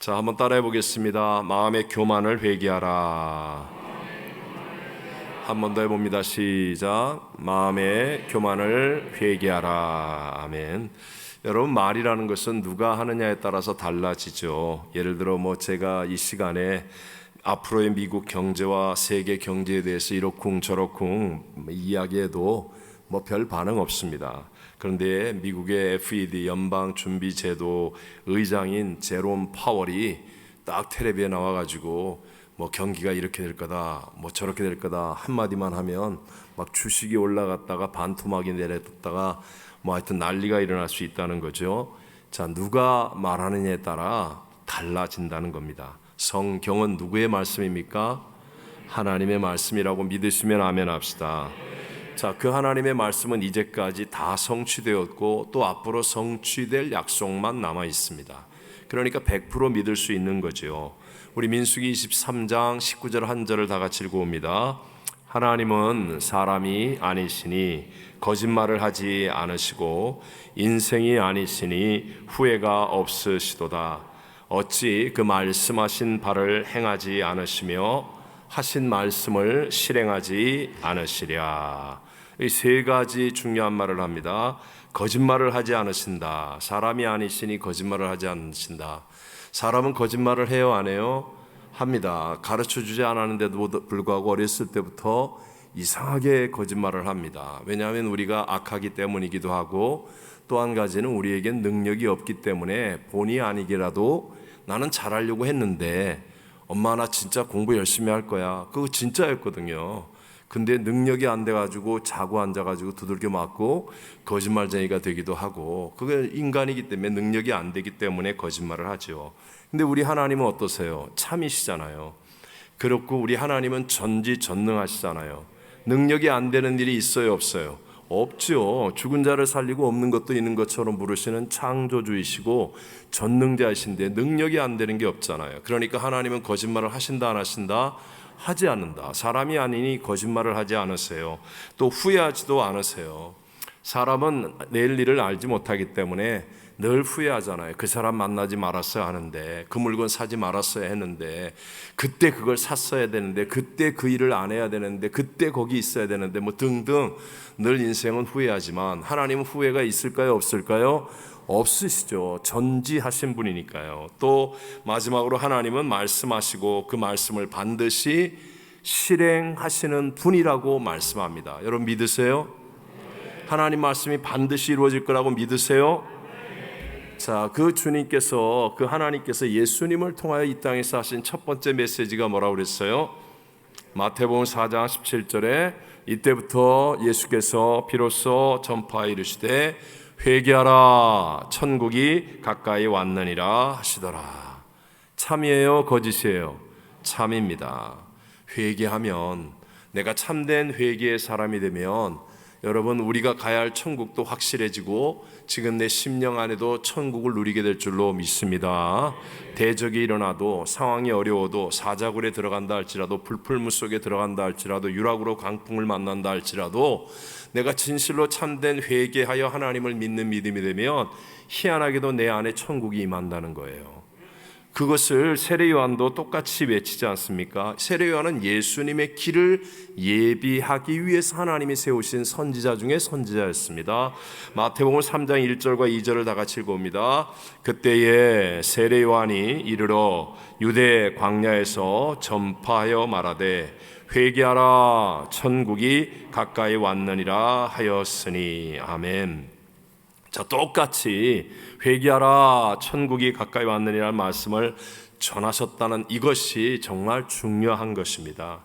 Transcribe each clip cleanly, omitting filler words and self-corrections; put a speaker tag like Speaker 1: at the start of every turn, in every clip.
Speaker 1: 자, 한번 따라해 보겠습니다. 마음의 교만을 회개하라. 한 번 더 해봅니다. 시작. 마음의 교만을 회개하라. 아멘. 여러분, 말이라는 것은 누가 하느냐에 따라서 달라지죠. 예를 들어 제가 이 시간에 앞으로의 미국 경제와 세계 경제에 대해서 이러쿵 저러쿵 이야기해도 별 반응 없습니다. 그런데 미국의 FED 연방준비제도 의장인 제롬 파월이 딱 텔레비에 나와가지고 경기가 이렇게 될 거다, 저렇게 될 거다 한마디만 하면 주식이 올라갔다가 반토막이 내렸다가 하여튼 난리가 일어날 수 있다는 거죠. 자, 누가 말하느냐에 따라 달라진다는 겁니다. 성경은 누구의 말씀입니까? 하나님의 말씀이라고 믿으시면 아멘 합시다. 자, 그 하나님의 말씀은 이제까지 다 성취되었고 또 앞으로 성취될 약속만 남아 있습니다. 그러니까 100% 믿을 수 있는 거죠. 우리 민수기 23장 19절 한 절을 다 같이 읽어봅니다. 하나님은 사람이 아니시니 거짓말을 하지 않으시고 인생이 아니시니 후회가 없으시도다. 어찌 그 말씀하신 바를 행하지 않으시며 하신 말씀을 실행하지 않으시랴. 이 세 가지 중요한 말을 합니다. 거짓말을 하지 않으신다. 사람이 아니시니 거짓말을 하지 않으신다. 사람은 거짓말을 해요, 안 해요? 합니다. 가르쳐주지 않았는데도 불구하고 어렸을 때부터 이상하게 거짓말을 합니다. 왜냐하면 우리가 악하기 때문이기도 하고 또 한 가지는 우리에겐 능력이 없기 때문에 본의 아니게라도 나는 잘하려고 했는데 엄마 나 진짜 공부 열심히 할 거야. 그거 진짜였거든요. 근데 능력이 안 돼가지고 자고 앉아가지고 두들겨 맞고 거짓말쟁이가 되기도 하고, 그게 인간이기 때문에 능력이 안 되기 때문에 거짓말을 하죠. 근데 우리 하나님은 어떠세요? 참이시잖아요. 그렇고 우리 하나님은 전지전능하시잖아요. 능력이 안 되는 일이 있어요, 없어요? 없죠. 죽은 자를 살리고 없는 것도 있는 것처럼 부르시는 창조주이시고 전능자이신데 능력이 안 되는 게 없잖아요. 그러니까 하나님은 거짓말을 하신다 안 하신다? 하지 않는다. 사람이 아니니 거짓말을 하지 않으세요. 또 후회하지도 않으세요. 사람은 내일 일을 알지 못하기 때문에 늘 후회하잖아요. 그 사람 만나지 말았어야 하는데, 그 물건 사지 말았어야 했는데, 그때 그걸 샀어야 되는데, 그때 그 일을 안 해야 되는데, 그때 거기 있어야 되는데 등등 늘 인생은 후회하지만 하나님은 후회가 있을까요, 없을까요? 없으시죠. 전지하신 분이니까요. 또 마지막으로 하나님은 말씀하시고 그 말씀을 반드시 실행하시는 분이라고 말씀합니다. 여러분 믿으세요? 하나님 말씀이 반드시 이루어질 거라고 믿으세요? 자, 그 주님께서, 그 하나님께서 예수님을 통하여 이 땅에서 하신 첫 번째 메시지가 뭐라고 그랬어요? 마태복음 4장 17절에 이때부터 예수께서 비로소 전파하여 이르시되 회개하라 천국이 가까이 왔느니라 하시더라. 참이에요, 거짓이에요? 참입니다. 회개하면, 내가 참된 회개의 사람이 되면 여러분, 우리가 가야 할 천국도 확실해지고 지금 내 심령 안에도 천국을 누리게 될 줄로 믿습니다. 대적이 일어나도, 상황이 어려워도, 사자굴에 들어간다 할지라도, 불풀무 속에 들어간다 할지라도, 유락으로 강풍을 만난다 할지라도 내가 진실로 참된 회개하여 하나님을 믿는 믿음이 되면 희한하게도 내 안에 천국이 임한다는 거예요. 그것을 세례요한도 똑같이 외치지 않습니까? 세례요한은 예수님의 길을 예비하기 위해서 하나님이 세우신 선지자 중에 선지자였습니다. 마태복음 3장 1절과 2절을 다 같이 읽어봅니다. 그때에 세례요한이 이르러 유대 광야에서 전파하여 말하되 회개하라 천국이 가까이 왔느니라 하였으니. 아멘. 자, 똑같이 회개하라 천국이 가까이 왔느니라는 말씀을 전하셨다는 이것이 정말 중요한 것입니다.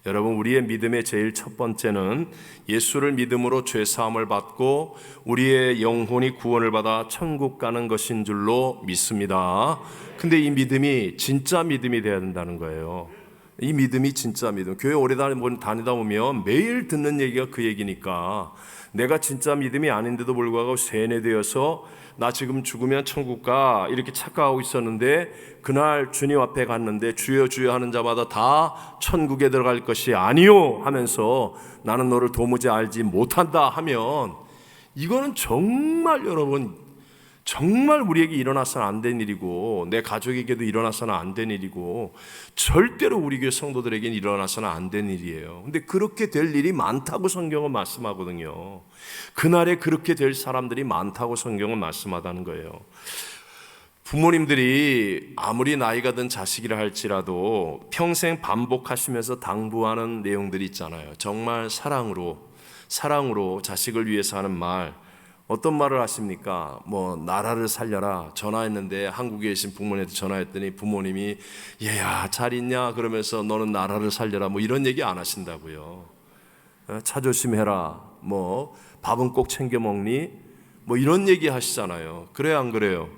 Speaker 1: 여러분, 우리의 믿음의 제일 첫 번째는 예수를 믿음으로 죄사함을 받고 우리의 영혼이 구원을 받아 천국 가는 것인 줄로 믿습니다. 근데 이 믿음이 진짜 믿음이 되어야 된다는 거예요. 이 믿음이 진짜 믿음. 교회 오래 다니다 보면 매일 듣는 얘기가 그 얘기니까 내가 진짜 믿음이 아닌데도 불구하고 세뇌되어서 나 지금 죽으면 천국 가 이렇게 착각하고 있었는데, 그날 주님 앞에 갔는데 주여 주여 하는 자마다 다 천국에 들어갈 것이 아니요 하면서 나는 너를 도무지 알지 못한다 하면, 이거는 정말 여러분 정말 우리에게 일어나서는 안 된 일이고 내 가족에게도 일어나서는 안 된 일이고 절대로 우리 교회 성도들에게는 일어나서는 안 된 일이에요. 근데 그렇게 될 일이 많다고 성경은 말씀하거든요. 그날에 그렇게 될 사람들이 많다고 성경은 말씀하다는 거예요. 부모님들이 아무리 나이가 든 자식이라 할지라도 평생 반복하시면서 당부하는 내용들이 있잖아요. 정말 사랑으로 자식을 위해서 하는 말, 어떤 말을 하십니까? 뭐 나라를 살려라. 전화했는데 한국에 계신 부모님한테 전화했더니 부모님이 얘야 잘 있냐? 그러면서 너는 나라를 살려라. 뭐 이런 얘기 안 하신다고요. 차 조심해라. 뭐 밥은 꼭 챙겨 먹니? 뭐 이런 얘기 하시잖아요. 그래요, 안 그래요?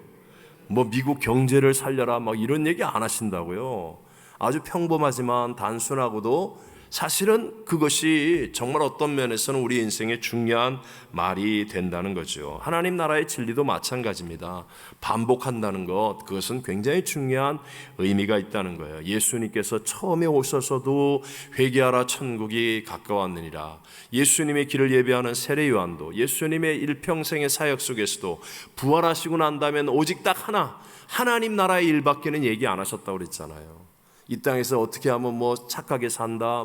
Speaker 1: 뭐 미국 경제를 살려라. 막 이런 얘기 안 하신다고요. 아주 평범하지만 단순하고도 사실은 그것이 정말 어떤 면에서는 우리 인생에 중요한 말이 된다는 거죠. 하나님 나라의 진리도 마찬가지입니다. 반복한다는 것, 그것은 굉장히 중요한 의미가 있다는 거예요. 예수님께서 처음에 오셔서도 회개하라 천국이 가까웠느니라. 예수님의 길을 예배하는 세례 요한도 예수님의 일평생의 사역 속에서도 부활하시고 난 다음엔 오직 딱 하나, 하나님 나라의 일밖에는 얘기 안 하셨다고 그랬잖아요. 이 땅에서 어떻게 하면 뭐 착하게 산다,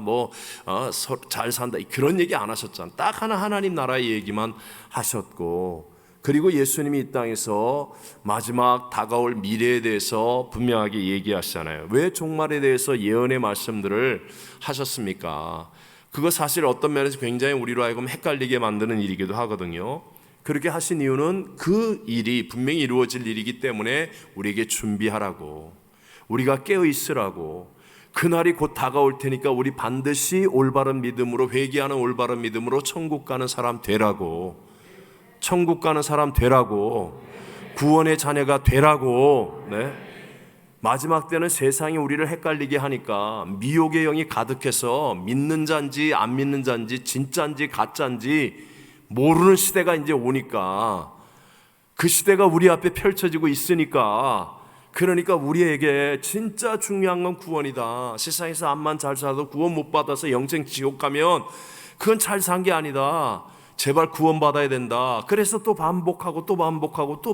Speaker 1: 잘 산다, 그런 얘기 안 하셨잖아요. 딱 하나 하나님 나라의 얘기만 하셨고, 그리고 예수님이 이 땅에서 마지막 다가올 미래에 대해서 분명하게 얘기하시잖아요. 왜 종말에 대해서 예언의 말씀들을 하셨습니까? 그거 사실 어떤 면에서 굉장히 우리로 하여금 헷갈리게 만드는 일이기도 하거든요. 그렇게 하신 이유는 그 일이 분명히 이루어질 일이기 때문에 우리에게 준비하라고, 우리가 깨어 있으라고, 그날이 곧 다가올 테니까 우리 반드시 올바른 믿음으로, 회개하는 올바른 믿음으로 천국 가는 사람 되라고, 구원의 자녀가 되라고. 네? 마지막 때는 세상이 우리를 헷갈리게 하니까 미혹의 영이 가득해서 믿는 자인지 안 믿는 자인지 진짜인지 가짜인지 모르는 시대가 이제 오니까, 그 시대가 우리 앞에 펼쳐지고 있으니까, 그러니까 우리에게 진짜 중요한 건 구원이다. 세상에서 암만 잘 살아도 구원 못 받아서 영생 지옥 가면 그건 잘 산 게 아니다. 제발 구원 받아야 된다. 그래서 또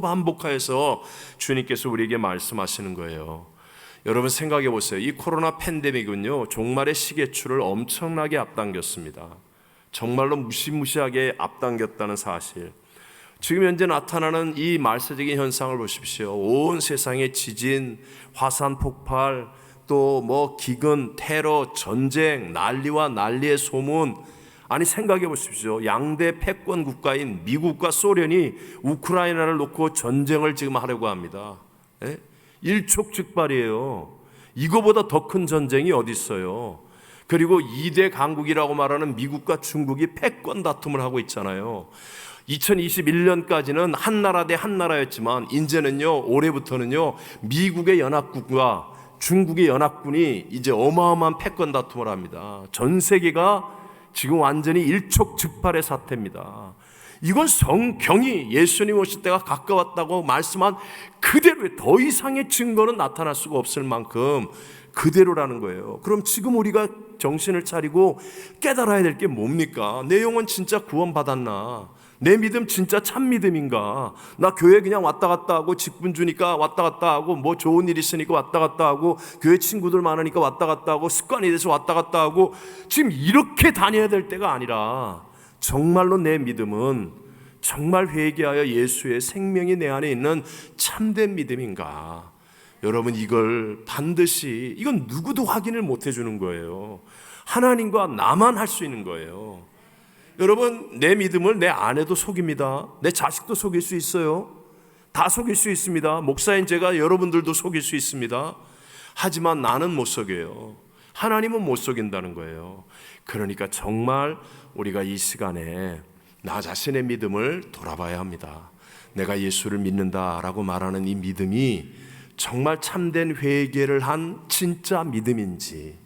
Speaker 1: 반복해서 주님께서 우리에게 말씀하시는 거예요. 여러분 생각해 보세요. 이 코로나 팬데믹은요, 종말의 시계추를 엄청나게 앞당겼습니다. 정말로 무시무시하게 앞당겼다는 사실. 지금 현재 나타나는 이 말세적인 현상을 보십시오. 온 세상에 지진, 화산 폭발, 또 뭐 기근, 테러, 전쟁, 난리와 난리의 소문. 아니 생각해 보십시오. 양대 패권 국가인 미국과 소련이 우크라이나를 놓고 전쟁을 지금 하려고 합니다. 일촉즉발이에요. 이거보다 더 큰 전쟁이 어디 있어요? 그리고 2대 강국이라고 말하는 미국과 중국이 패권 다툼을 하고 있잖아요. 2021년까지는 한 나라 대 한 나라였지만 이제는요, 올해부터는요, 미국의 연합군과 중국의 연합군이 이제 어마어마한 패권 다툼을 합니다. 전 세계가 지금 완전히 일촉즉발의 사태입니다. 이건 성경이 예수님 오실 때가 가까웠다고 말씀한 그대로의, 더 이상의 증거는 나타날 수가 없을 만큼 그대로라는 거예요. 그럼 지금 우리가 정신을 차리고 깨달아야 될 게 뭡니까? 내 영혼 진짜 구원받았나? 내 믿음 진짜 참 믿음인가? 나 교회 그냥 왔다 갔다 하고 직분 주니까 왔다 갔다 하고 뭐 좋은 일 있으니까 왔다 갔다 하고 교회 친구들 많으니까 왔다 갔다 하고 습관이 돼서 왔다 갔다 하고 지금 이렇게 다녀야 될 때가 아니라 정말로 내 믿음은 정말 회개하여 예수의 생명이 내 안에 있는 참된 믿음인가? 여러분 이걸 반드시, 이건 누구도 확인을 못 해주는 거예요. 하나님과 나만 할 수 있는 거예요. 여러분 내 믿음을 내 아내도 속입니다. 내 자식도 속일 수 있어요. 다 속일 수 있습니다. 목사인 제가 여러분들도 속일 수 있습니다. 하지만 나는 못 속여요. 하나님은 못 속인다는 거예요. 그러니까 정말 우리가 이 시간에 나 자신의 믿음을 돌아봐야 합니다. 내가 예수를 믿는다라고 말하는 이 믿음이 정말 참된 회개를 한 진짜 믿음인지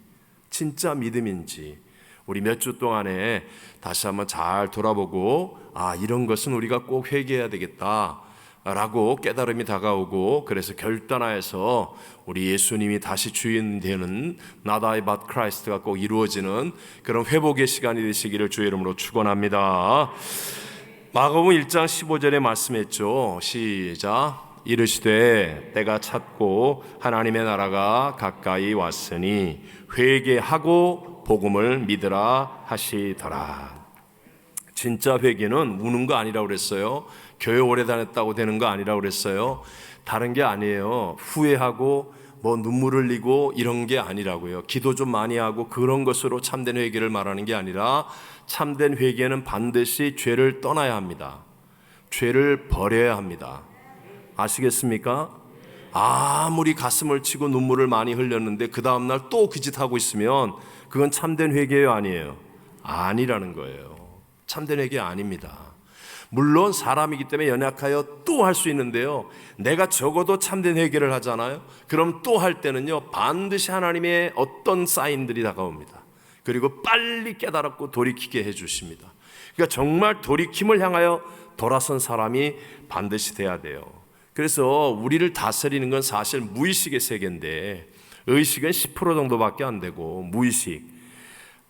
Speaker 1: 우리 몇 주 동안에 다시 한번 잘 돌아보고, 이런 것은 우리가 꼭 회개해야 되겠다라고 깨달음이 다가오고, 그래서 결단하여서 우리 예수님이 다시 주인 되는 Not I but Christ가 꼭 이루어지는 그런 회복의 시간이 되시기를 주의 이름으로 축원합니다. 마가복음 1장 15절에 말씀했죠. 시작. 이르시되 때가 찼고 하나님의 나라가 가까이 왔으니 회개하고 복음을 믿으라 하시더라. 진짜 회개는 우는 거 아니라고 그랬어요. 교회 오래 다녔다고 되는 거 아니라고 그랬어요. 다른 게 아니에요. 후회하고 뭐 눈물 흘리고 이런 게 아니라고요. 기도 좀 많이 하고 그런 것으로 참된 회개를 말하는 게 아니라 참된 회개는 반드시 죄를 떠나야 합니다. 죄를 버려야 합니다. 아시겠습니까? 아무리 가슴을 치고 눈물을 많이 흘렸는데 그 다음날 또 그 짓 하고 있으면 그건 참된 회개예요, 아니에요? 아니라는 거예요. 참된 회개 아닙니다. 물론 사람이기 때문에 연약하여 또 할 수 있는데요, 내가 적어도 참된 회개를 하잖아요. 그럼 또 할 때는요, 반드시 하나님의 어떤 사인들이 다가옵니다. 그리고 빨리 깨달았고 돌이키게 해주십니다. 그러니까 정말 돌이킴을 향하여 돌아선 사람이 반드시 돼야 돼요. 그래서 우리를 다스리는 건 사실 무의식의 세계인데, 의식은 10% 정도밖에 안 되고, 무의식,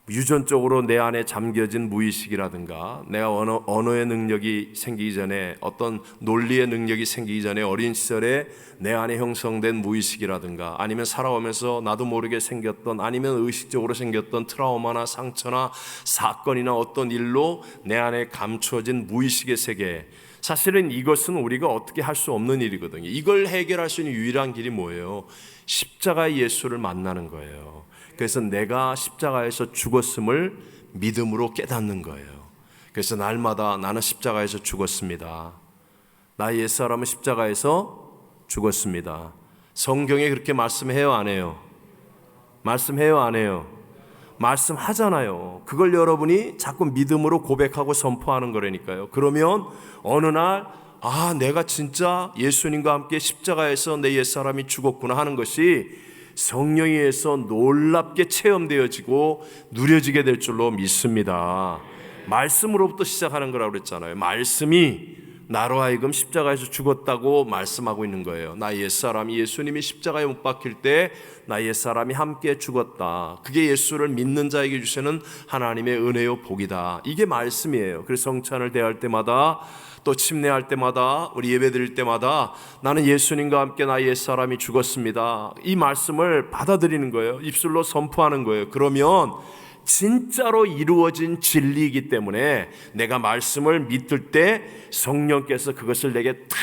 Speaker 1: 유전적으로 내 안에 잠겨진 무의식이라든가, 내가 언어의 능력이 생기기 전에, 어떤 논리의 능력이 생기기 전에 어린 시절에 내 안에 형성된 무의식이라든가, 아니면 살아오면서 나도 모르게 생겼던, 아니면 의식적으로 생겼던 트라우마나 상처나 사건이나 어떤 일로 내 안에 감추어진 무의식의 세계, 사실은 이것은 우리가 어떻게 할 수 없는 일이거든요. 이걸 해결할 수 있는 유일한 길이 뭐예요? 십자가의 예수를 만나는 거예요. 그래서 내가 십자가에서 죽었음을 믿음으로 깨닫는 거예요. 그래서 날마다 나는 십자가에서 죽었습니다. 나의 옛사람은 십자가에서 죽었습니다. 성경에 그렇게 말씀해요, 안 해요? 말씀해요, 안 해요? 말씀하잖아요. 그걸 여러분이 자꾸 믿음으로 고백하고 선포하는 거라니까요. 그러면 어느 날, 내가 진짜 예수님과 함께 십자가에서 내 옛사람이 죽었구나 하는 것이 성령에 의해서 놀랍게 체험되어지고 누려지게 될 줄로 믿습니다. 말씀으로부터 시작하는 거라고 그랬잖아요. 말씀이 나로 하여금 십자가에서 죽었다고 말씀하고 있는 거예요. 나 옛사람이, 예수님이 십자가에 못 박힐 때 나 옛사람이 함께 죽었다. 그게 예수를 믿는 자에게 주시는 하나님의 은혜요 복이다. 이게 말씀이에요. 그래서 성찬을 대할 때마다, 또 침례할 때마다, 우리 예배 드릴 때마다 나는 예수님과 함께 나의 옛사람이 죽었습니다. 이 말씀을 받아들이는 거예요. 입술로 선포하는 거예요. 그러면 진짜로 이루어진 진리이기 때문에 내가 말씀을 믿을 때 성령께서 그것을 내게 다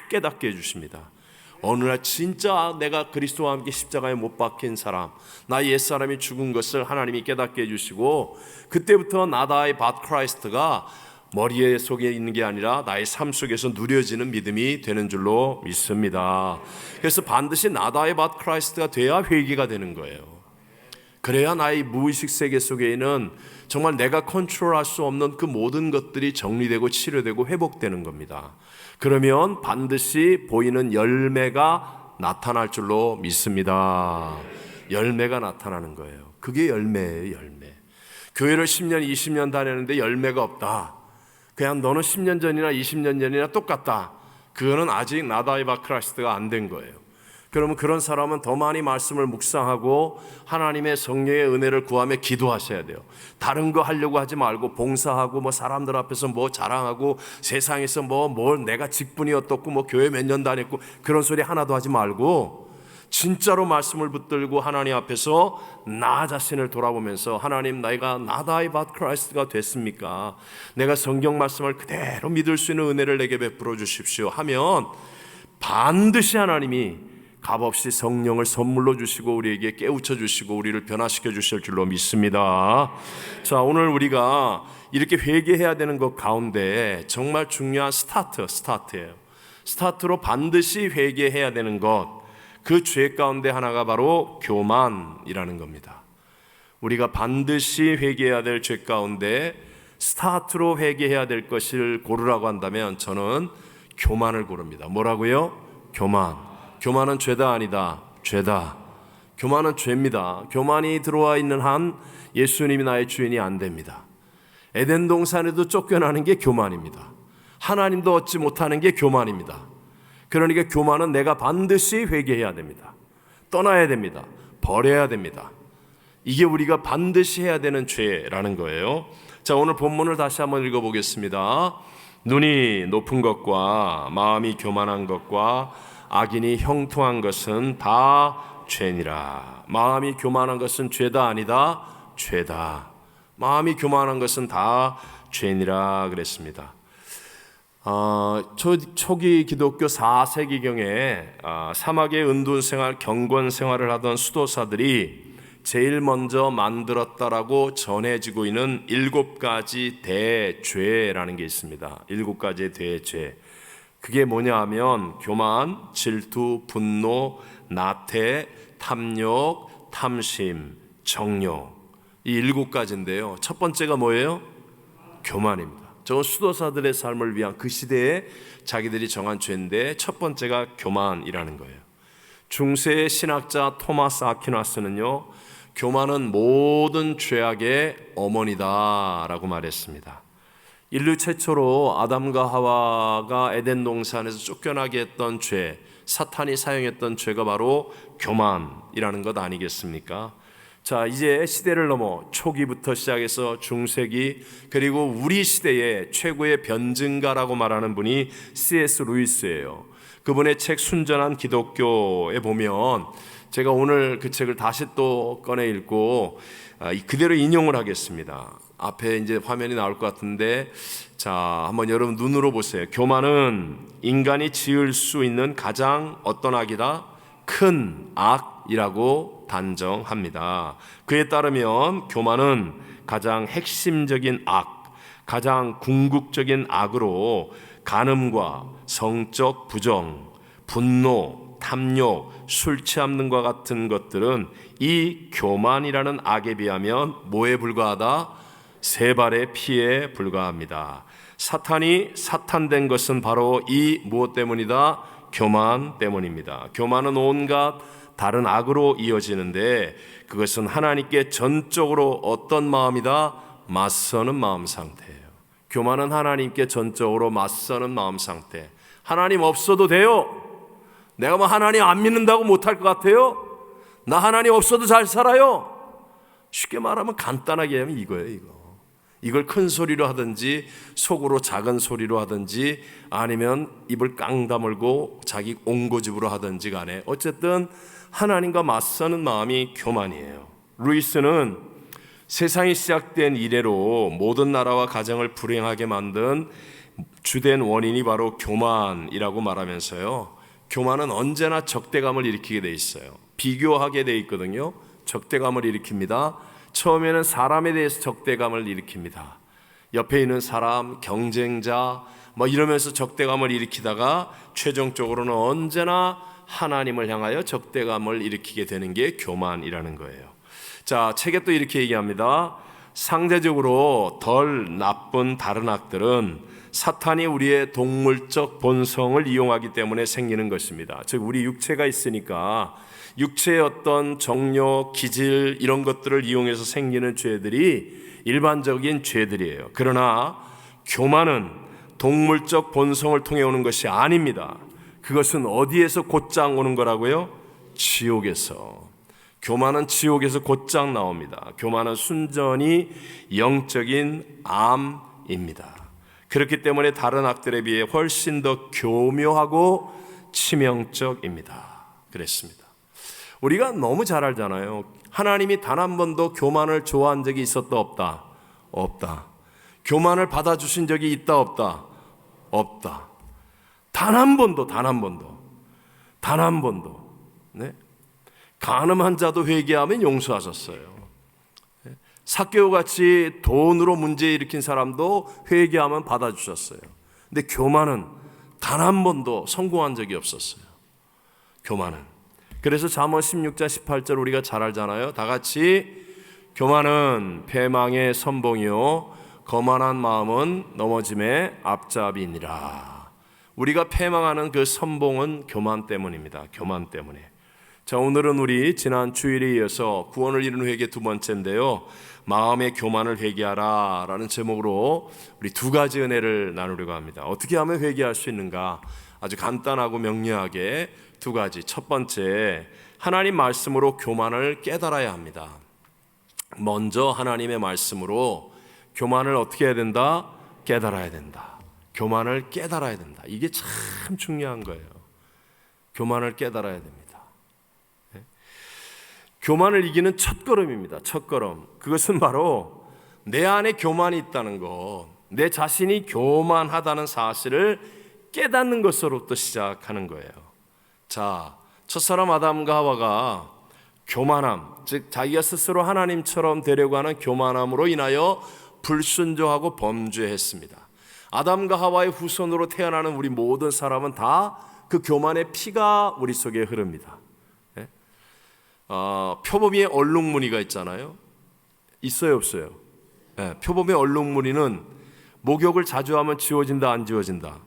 Speaker 1: 깨닫게 해주십니다. 어느 날 진짜 내가 그리스도와 함께 십자가에 못 박힌 사람, 나의 옛사람이 죽은 것을 하나님이 깨닫게 해주시고, 그때부터 나다의 밭 크라이스트가 머리에 속에 있는 게 아니라 나의 삶 속에서 누려지는 믿음이 되는 줄로 믿습니다. 그래서 반드시 나다의 밭 크라이스트가 돼야 회개가 되는 거예요. 그래야 나의 무의식 세계 속에 있는 정말 내가 컨트롤할 수 없는 그 모든 것들이 정리되고 치료되고 회복되는 겁니다. 그러면 반드시 보이는 열매가 나타날 줄로 믿습니다. 열매가 나타나는 거예요. 그게 열매예요, 열매. 교회를 10년, 20년 다녔는데 열매가 없다. 그냥 너는 10년 전이나 20년 전이나 똑같다. 그거는 아직 나다의 밭 크라이스트가 안 된 거예요. 그러면 그런 사람은 더 많이 말씀을 묵상하고 하나님의 성령의 은혜를 구하며 기도하셔야 돼요. 다른 거 하려고 하지 말고, 봉사하고 뭐 사람들 앞에서 뭐 자랑하고 세상에서 뭘 내가 직분이 어떻고 뭐 교회 몇 년 다녔고 그런 소리 하나도 하지 말고, 진짜로 말씀을 붙들고 하나님 앞에서 나 자신을 돌아보면서, 하나님, 내가 나다의 밭 크라이스트가 됐습니까? 내가 성경 말씀을 그대로 믿을 수 있는 은혜를 내게 베풀어 주십시오 하면 반드시 하나님이 값없이 성령을 선물로 주시고 우리에게 깨우쳐 주시고 우리를 변화시켜 주실 줄로 믿습니다. 자, 오늘 우리가 이렇게 회개해야 되는 것 가운데 정말 중요한 스타트예요. 스타트로 반드시 회개해야 되는 것, 그 죄 가운데 하나가 바로 교만이라는 겁니다. 우리가 반드시 회개해야 될 죄 가운데 스타트로 회개해야 될 것을 고르라고 한다면 저는 교만을 고릅니다. 뭐라고요? 교만. 교만은 죄다 아니다? 죄다. 교만은 죄입니다. 교만이 들어와 있는 한 예수님이 나의 주인이 안 됩니다. 에덴 동산에도 쫓겨나는 게 교만입니다. 하나님도 얻지 못하는 게 교만입니다. 그러니까 교만은 내가 반드시 회개해야 됩니다. 떠나야 됩니다. 버려야 됩니다. 이게 우리가 반드시 해야 되는 죄라는 거예요. 자, 오늘 본문을 다시 한번 읽어보겠습니다. 눈이 높은 것과 마음이 교만한 것과 악인이 형통한 것은 다 죄니라. 마음이 교만한 것은 죄다 아니다? 죄다. 마음이 교만한 것은 다 죄니라 그랬습니다. 초기 기독교 4세기경에 사막의 은둔 생활, 경건 생활을 하던 수도사들이 제일 먼저 만들었다라고 전해지고 있는 7가지 대죄라는 게 있습니다. 7가지의 대죄. 그게 뭐냐 하면 교만, 질투, 분노, 나태, 탐욕, 탐심, 정욕. 이 7가지인데요. 첫 번째가 뭐예요? 교만입니다. 저 수도사들의 삶을 위한 그 시대에 자기들이 정한 죄인데 첫 번째가 교만이라는 거예요. 중세의 신학자 토마스 아퀴나스는요, 교만은 모든 죄악의 어머니다라고 말했습니다. 인류 최초로 아담과 하와가 에덴 동산에서 쫓겨나게 했던 죄, 사탄이 사용했던 죄가 바로 교만이라는 것 아니겠습니까? 자, 이제 시대를 넘어 초기부터 시작해서 중세기, 그리고 우리 시대의 최고의 변증가라고 말하는 분이 C.S. 루이스예요. 그분의 책 순전한 기독교에 보면 제가 오늘 그 책을 다시 또 꺼내 읽고 그대로 인용을 하겠습니다. 앞에 이제 화면이 나올 것 같은데, 자, 한번 여러분 눈으로 보세요. 교만은 인간이 지을 수 있는 가장 어떤 악이다? 큰 악이라고 단정합니다. 그에 따르면 교만은 가장 핵심적인 악, 가장 궁극적인 악으로 간음과 성적 부정, 분노, 탐욕, 술 취함 등과 같은 것들은 이 교만이라는 악에 비하면 뭐에 불과하다? 3발의 피에 불과합니다. 사탄이 사탄된 것은 바로 이 무엇 때문이다? 교만 때문입니다. 교만은 온갖 다른 악으로 이어지는데 그것은 하나님께 전적으로 어떤 마음이다? 맞서는 마음 상태예요. 교만은 하나님께 전적으로 맞서는 마음 상태. 하나님 없어도 돼요. 내가 뭐 하나님 안 믿는다고 못할 것 같아요? 나 하나님 없어도 잘 살아요. 쉽게 말하면 간단하게 하면 이거예요, 이거. 이걸 큰 소리로 하든지 속으로 작은 소리로 하든지 아니면 입을 깡 다물고 자기 옹고집으로 하든지 간에 어쨌든 하나님과 맞서는 마음이 교만이에요. 루이스는 세상이 시작된 이래로 모든 나라와 가정을 불행하게 만든 주된 원인이 바로 교만이라고 말하면서요, 교만은 언제나 적대감을 일으키게 돼 있어요. 비교하게 돼 있거든요. 적대감을 일으킵니다. 처음에는 사람에 대해서 적대감을 일으킵니다. 옆에 있는 사람, 경쟁자 뭐 이러면서 적대감을 일으키다가 최종적으로는 언제나 하나님을 향하여 적대감을 일으키게 되는 게 교만이라는 거예요. 자, 책에 또 이렇게 얘기합니다. 상대적으로 덜 나쁜 다른 악들은 사탄이 우리의 동물적 본성을 이용하기 때문에 생기는 것입니다. 즉 우리 육체가 있으니까 육체의 어떤 정욕, 기질 이런 것들을 이용해서 생기는 죄들이 일반적인 죄들이에요. 그러나 교만은 동물적 본성을 통해 오는 것이 아닙니다. 그것은 어디에서 곧장 오는 거라고요? 지옥에서. 교만은 지옥에서 곧장 나옵니다. 교만은 순전히 영적인 암입니다. 그렇기 때문에 다른 악들에 비해 훨씬 더 교묘하고 치명적입니다. 그랬습니다. 우리가 너무 잘 알잖아요. 하나님이 단 한 번도 교만을 좋아한 적이 있었다 없다? 없다. 교만을 받아주신 적이 있다 없다? 없다. 단 한 번도. 네? 간음한 자도 회개하면 용서하셨어요. 삭개오 같이 돈으로 문제 일으킨 사람도 회개하면 받아주셨어요. 근데 교만은 단 한 번도 성공한 적이 없었어요. 교만은. 그래서 잠언 16장 18절 우리가 잘 알잖아요. 다 같이 교만은 패망의 선봉이요 거만한 마음은 넘어짐의 앞잡이니라. 우리가 패망하는 그 선봉은 교만 때문입니다. 교만 때문에. 자, 오늘은 우리 지난 주일에 이어서 구원을 이루는 회개 두 번째인데요, 마음의 교만을 회개하라 라는 제목으로 우리 2가지 은혜를 나누려고 합니다. 어떻게 하면 회개할 수 있는가? 아주 간단하고 명료하게 2가지. 첫 번째, 하나님 말씀으로 교만을 깨달아야 합니다. 먼저 하나님의 말씀으로 교만을 어떻게 해야 된다? 깨달아야 된다. 교만을 깨달아야 된다. 이게 참 중요한 거예요. 교만을 깨달아야 됩니다. 교만을 이기는 첫걸음입니다. 첫걸음. 그것은 바로 내 안에 교만이 있다는 것, 내 자신이 교만하다는 사실을 깨닫는 것으로부터 시작하는 거예요. 자, 첫사람 아담과 하와가 교만함, 즉 자기가 스스로 하나님처럼 되려고 하는 교만함으로 인하여 불순종하고 범죄했습니다. 아담과 하와의 후손으로 태어나는 우리 모든 사람은 다 그 교만의 피가 우리 속에 흐릅니다. 표범이의 얼룩무늬가 있잖아요. 있어요, 없어요? 표범의 얼룩무늬는 목욕을 자주 하면 지워진다, 안 지워진다?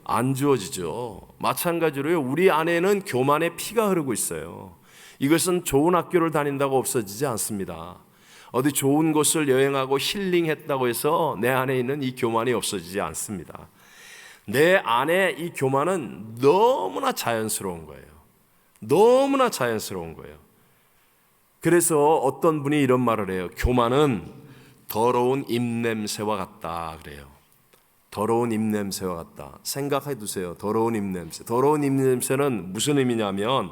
Speaker 1: 안 지워지죠. 마찬가지로요, 우리 안에는 교만의 피가 흐르고 있어요. 이것은 좋은 학교를 다닌다고 없어지지 않습니다. 어디 좋은 곳을 여행하고 힐링했다고 해서 내 안에 있는 이 교만이 없어지지 않습니다. 내 안에 이 교만은 너무나 자연스러운 거예요. 너무나 자연스러운 거예요. 그래서 어떤 분이 이런 말을 해요. 교만은 더러운 입냄새와 같다 그래요. 더러운 입냄새와 같다. 생각해 두세요. 더러운 입냄새. 더러운 입냄새는 무슨 의미냐면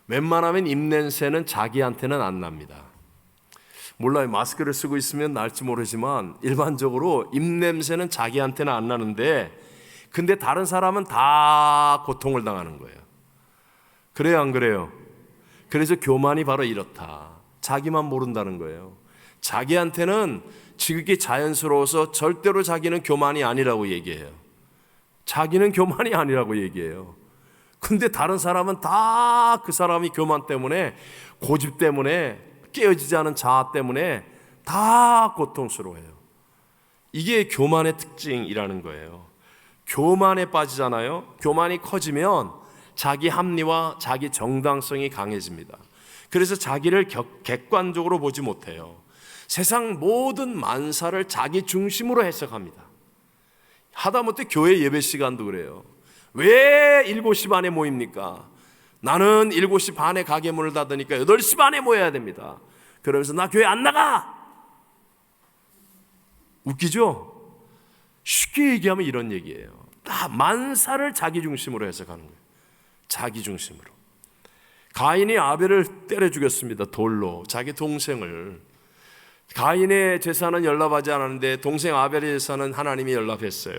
Speaker 1: 웬만하면 입냄새는 자기한테는 안 납니다. 몰라요. 마스크를 쓰고 있으면 날지 모르지만 일반적으로 입냄새는 자기한테는 안 나는데 근데 다른 사람은 다 고통을 당하는 거예요. 그래요, 안 그래요? 그래서 교만이 바로 이렇다. 자기만 모른다는 거예요. 자기한테는 지극히 자연스러워서 절대로 자기는 교만이 아니라고 얘기해요. 자기는 교만이 아니라고 얘기해요. 근데 다른 사람은 다 그 사람이 교만 때문에, 고집 때문에, 깨어지지 않은 자아 때문에 다 고통스러워해요. 이게 교만의 특징이라는 거예요. 교만에 빠지잖아요. 교만이 커지면 자기 합리와 자기 정당성이 강해집니다. 그래서 자기를 객관적으로 보지 못해요. 세상 모든 만사를 자기 중심으로 해석합니다. 하다못해 교회 예배 시간도 그래요. 왜 7시 반에 모입니까? 나는 7시 반에 가게 문을 닫으니까 8시 반에 모여야 됩니다. 그러면서 나 교회 안 나가! 웃기죠? 쉽게 얘기하면 이런 얘기예요. 다 만사를 자기 중심으로 해석하는 거예요. 자기 중심으로. 가인이 아벨을 때려 죽였습니다. 돌로. 자기 동생을. 가인의 제사는 연락하지 않았는데 동생 아벨의 제사는 하나님이 연락했어요.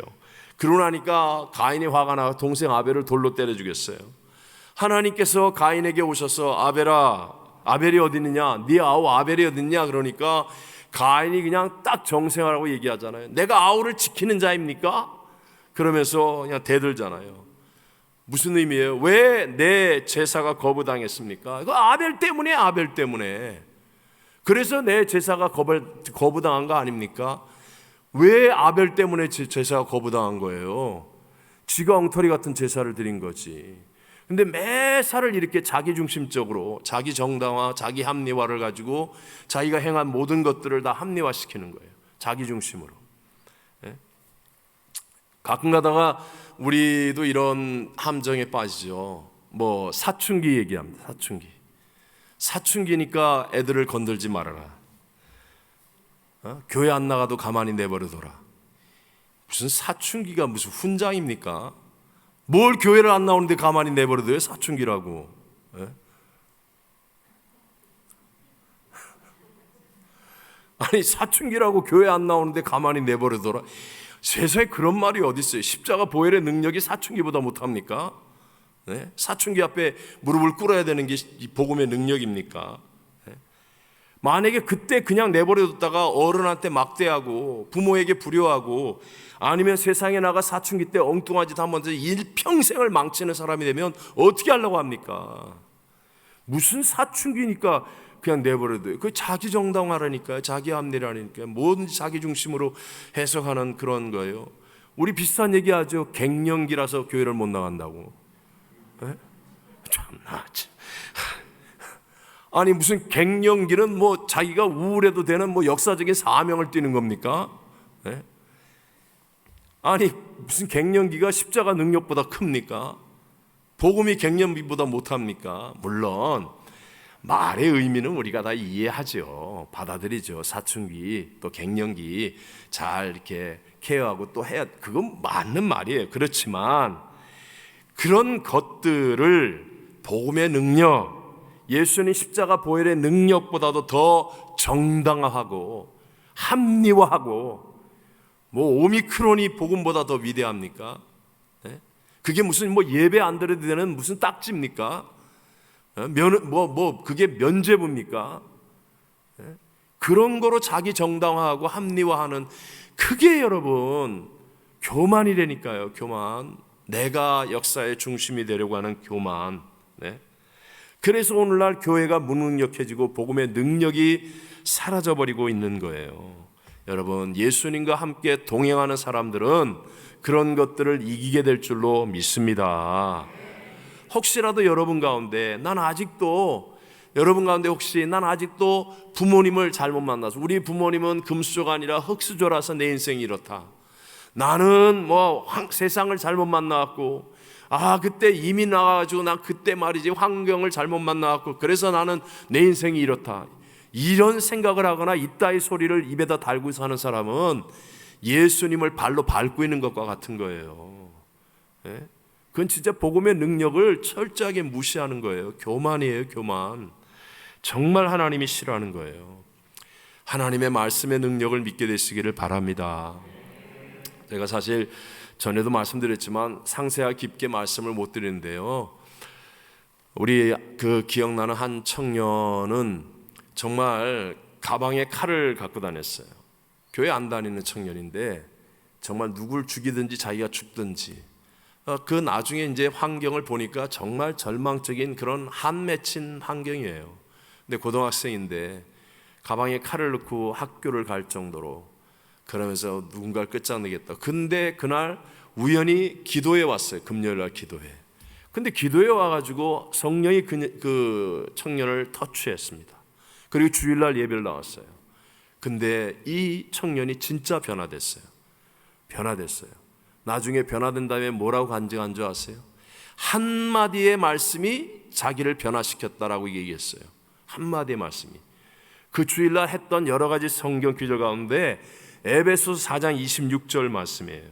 Speaker 1: 그러고 나니까 가인이 화가 나 동생 아벨을 돌로 때려 죽였어요. 하나님께서 가인에게 오셔서 아벨아, 아벨이 어디 있느냐? 네 아우 아벨이 어디 있냐? 그러니까 가인이 그냥 딱 정색하라고 얘기하잖아요. 내가 아우를 지키는 자입니까? 그러면서 그냥 대들잖아요. 무슨 의미예요? 왜 내 제사가 거부당했습니까? 이거 아벨 때문에, 아벨 때문에. 그래서 내 제사가 거부당한 거 아닙니까? 왜 아벨 때문에 제사가 거부당한 거예요? 쥐가 엉터리 같은 제사를 드린 거지. 근데 매사를 이렇게 자기중심적으로 자기 정당화, 자기 합리화를 가지고 자기가 행한 모든 것들을 다 합리화시키는 거예요. 자기중심으로. 가끔 가다가 우리도 이런 함정에 빠지죠. 뭐 사춘기 얘기합니다. 사춘기니까 애들을 건들지 말아라. 교회 안 나가도 가만히 내버려둬라. 무슨 사춘기가 무슨 훈장입니까? 뭘 교회를 안 나오는데 가만히 내버려둬요? 사춘기라고. 아니 사춘기라고 교회 안 나오는데 가만히 내버려둬라. 세상에 그런 말이 어디 있어요? 십자가 보혈의 능력이 사춘기보다 못합니까? 네? 사춘기 앞에 무릎을 꿇어야 되는 게 복음의 능력입니까? 네? 만약에 그때 그냥 내버려뒀다가 어른한테 막대하고 부모에게 불효하고 아니면 세상에 나가 사춘기 때 엉뚱한 짓 하면서 일평생을 망치는 사람이 되면 어떻게 하려고 합니까? 무슨 사춘기니까 그냥 내버려둬요. 그 자기 정당화라니까요. 자기 합리라니까요. 뭐든지 자기 중심으로 해석하는 그런 거예요. 우리 비슷한 얘기하죠. 갱년기라서 교회를 못 나간다고. 네? 참나. 아니 무슨 갱년기는 뭐 자기가 우울해도 되는 뭐 역사적인 사명을 띠는 겁니까? 네? 아니 무슨 갱년기가 십자가 능력보다 큽니까? 복음이 갱년기보다 못합니까? 물론 말의 의미는 우리가 다 이해하죠. 받아들이죠. 사춘기 또 갱년기 잘 이렇게 케어하고 또 해야, 그건 맞는 말이에요. 그렇지만 그런 것들을 복음의 능력, 예수님 십자가 보혈의 능력보다도 더 정당화하고 합리화하고, 뭐 오미크론이 복음보다 더 위대합니까? 네? 그게 무슨 뭐 예배 안 드려도 되는 무슨 딱지입니까? 그게 면죄부입니까? 네? 그런 거로 자기 정당화하고 합리화하는, 그게 여러분 교만이라니까요. 교만. 내가 역사의 중심이 되려고 하는 교만. 네? 그래서 오늘날 교회가 무능력해지고 복음의 능력이 사라져버리고 있는 거예요. 여러분, 예수님과 함께 동행하는 사람들은 그런 것들을 이기게 될 줄로 믿습니다. 혹시라도 여러분 가운데 혹시 난 아직도 부모님을 잘못 만나서, 우리 부모님은 금수저가 아니라 흙수저라서 내 인생이 이렇다, 나는 세상을 잘못 만나갖고, 그때 이민 나가가지고 난 그때 말이지 환경을 잘못 만나갖고 그래서 나는 내 인생이 이렇다, 이런 생각을 하거나 이따위 소리를 입에다 달고 사는 사람은 예수님을 발로 밟고 있는 것과 같은 거예요. 예? 그건 진짜 복음의 능력을 철저하게 무시하는 거예요. 교만이에요, 교만. 정말 하나님이 싫어하는 거예요. 하나님의 말씀의 능력을 믿게 되시기를 바랍니다. 제가 사실 전에도 말씀드렸지만 상세하게 깊게 말씀을 못 드리는데요, 우리 기억나는 한 청년은 정말 가방에 칼을 갖고 다녔어요. 교회 안 다니는 청년인데 정말 누굴 죽이든지 자기가 죽든지, 그 나중에 이제 환경을 보니까 정말 절망적인 그런 한 맺힌 환경이에요. 근데 고등학생인데 가방에 칼을 넣고 학교를 갈 정도로, 그러면서 누군가를 끝장내겠다. 근데 그날 우연히 기도에 왔어요. 금요일날 기도회. 근데 기도에 와가지고 성령이 그 청년을 터치했습니다. 그리고 주일날 예배를 나왔어요. 근데 이 청년이 진짜 변화됐어요. 나중에 변화된 다음에 뭐라고 간증한 줄 아세요? 한마디의 말씀이 자기를 변화시켰다라고 얘기했어요. 한마디의 말씀이. 그 주일날 했던 여러 가지 성경 구절 가운데 에베소서 4장 26절 말씀이에요.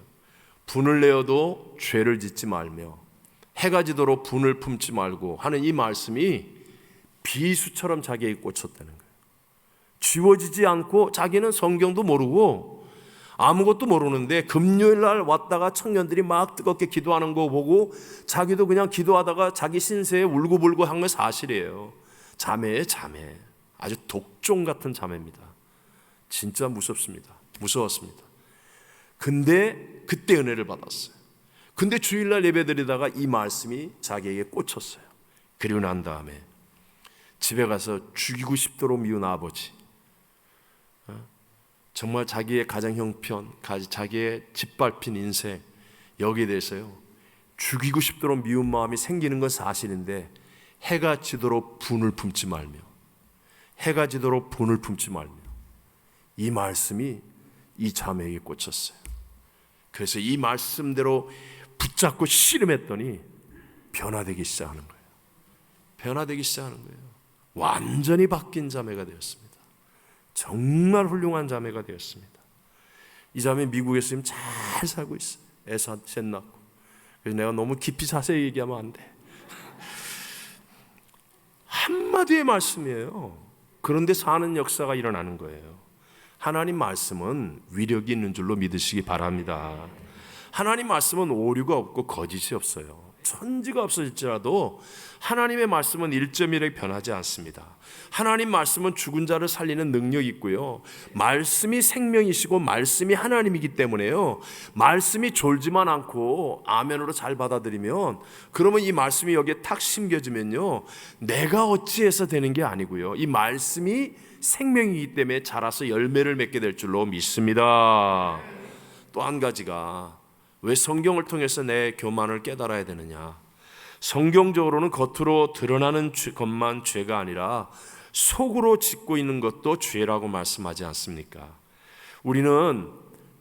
Speaker 1: 분을 내어도 죄를 짓지 말며 해가 지도록 분을 품지 말고 하는 이 말씀이 비수처럼 자기에게 꽂혔다는 거예요. 지워지지 않고, 자기는 성경도 모르고 아무것도 모르는데 금요일날 왔다가 청년들이 막 뜨겁게 기도하는 거 보고 자기도 그냥 기도하다가 자기 신세에 울고불고 한 건 사실이에요. 자매예요, 자매. 아주 독종 같은 자매입니다. 진짜 무서웠습니다. 근데 그때 은혜를 받았어요. 근데 주일날 예배드리다가 이 말씀이 자기에게 꽂혔어요. 그리고 난 다음에 집에 가서 죽이고 싶도록 미운 아버지, 정말 자기의 가정 형편, 자기의 짓밟힌 인생, 여기에 대해서요 죽이고 싶도록 미운 마음이 생기는 건 사실인데, 해가 지도록 분을 품지 말며 이 말씀이 이 자매에게 꽂혔어요. 그래서 이 말씀대로 붙잡고 씨름했더니 변화되기 시작하는 거예요. 완전히 바뀐 자매가 되었습니다. 정말 훌륭한 자매가 되었습니다. 이 자매 미국에서 지금 잘 살고 있어요. 애 셋 낳고. 그래서 내가 너무 깊이 자세히 얘기하면 안 돼. 한마디의 말씀이에요. 그런데 사는 역사가 일어나는 거예요. 하나님 말씀은 위력이 있는 줄로 믿으시기 바랍니다. 하나님 말씀은 오류가 없고 거짓이 없어요. 천지가 없어질지라도 하나님의 말씀은 1.1에 변하지 않습니다. 하나님 말씀은 죽은 자를 살리는 능력이 있고요, 말씀이 생명이시고 말씀이 하나님이기 때문에요, 말씀이 졸지만 않고 아멘으로 잘 받아들이면, 그러면 이 말씀이 여기에 탁 심겨지면요, 내가 어찌해서 되는 게 아니고요, 이 말씀이 생명이기 때문에 자라서 열매를 맺게 될 줄로 믿습니다. 또 한 가지가, 왜 성경을 통해서 내 교만을 깨달아야 되느냐? 성경적으로는 겉으로 드러나는 것만 죄가 아니라 속으로 짓고 있는 것도 죄라고 말씀하지 않습니까? 우리는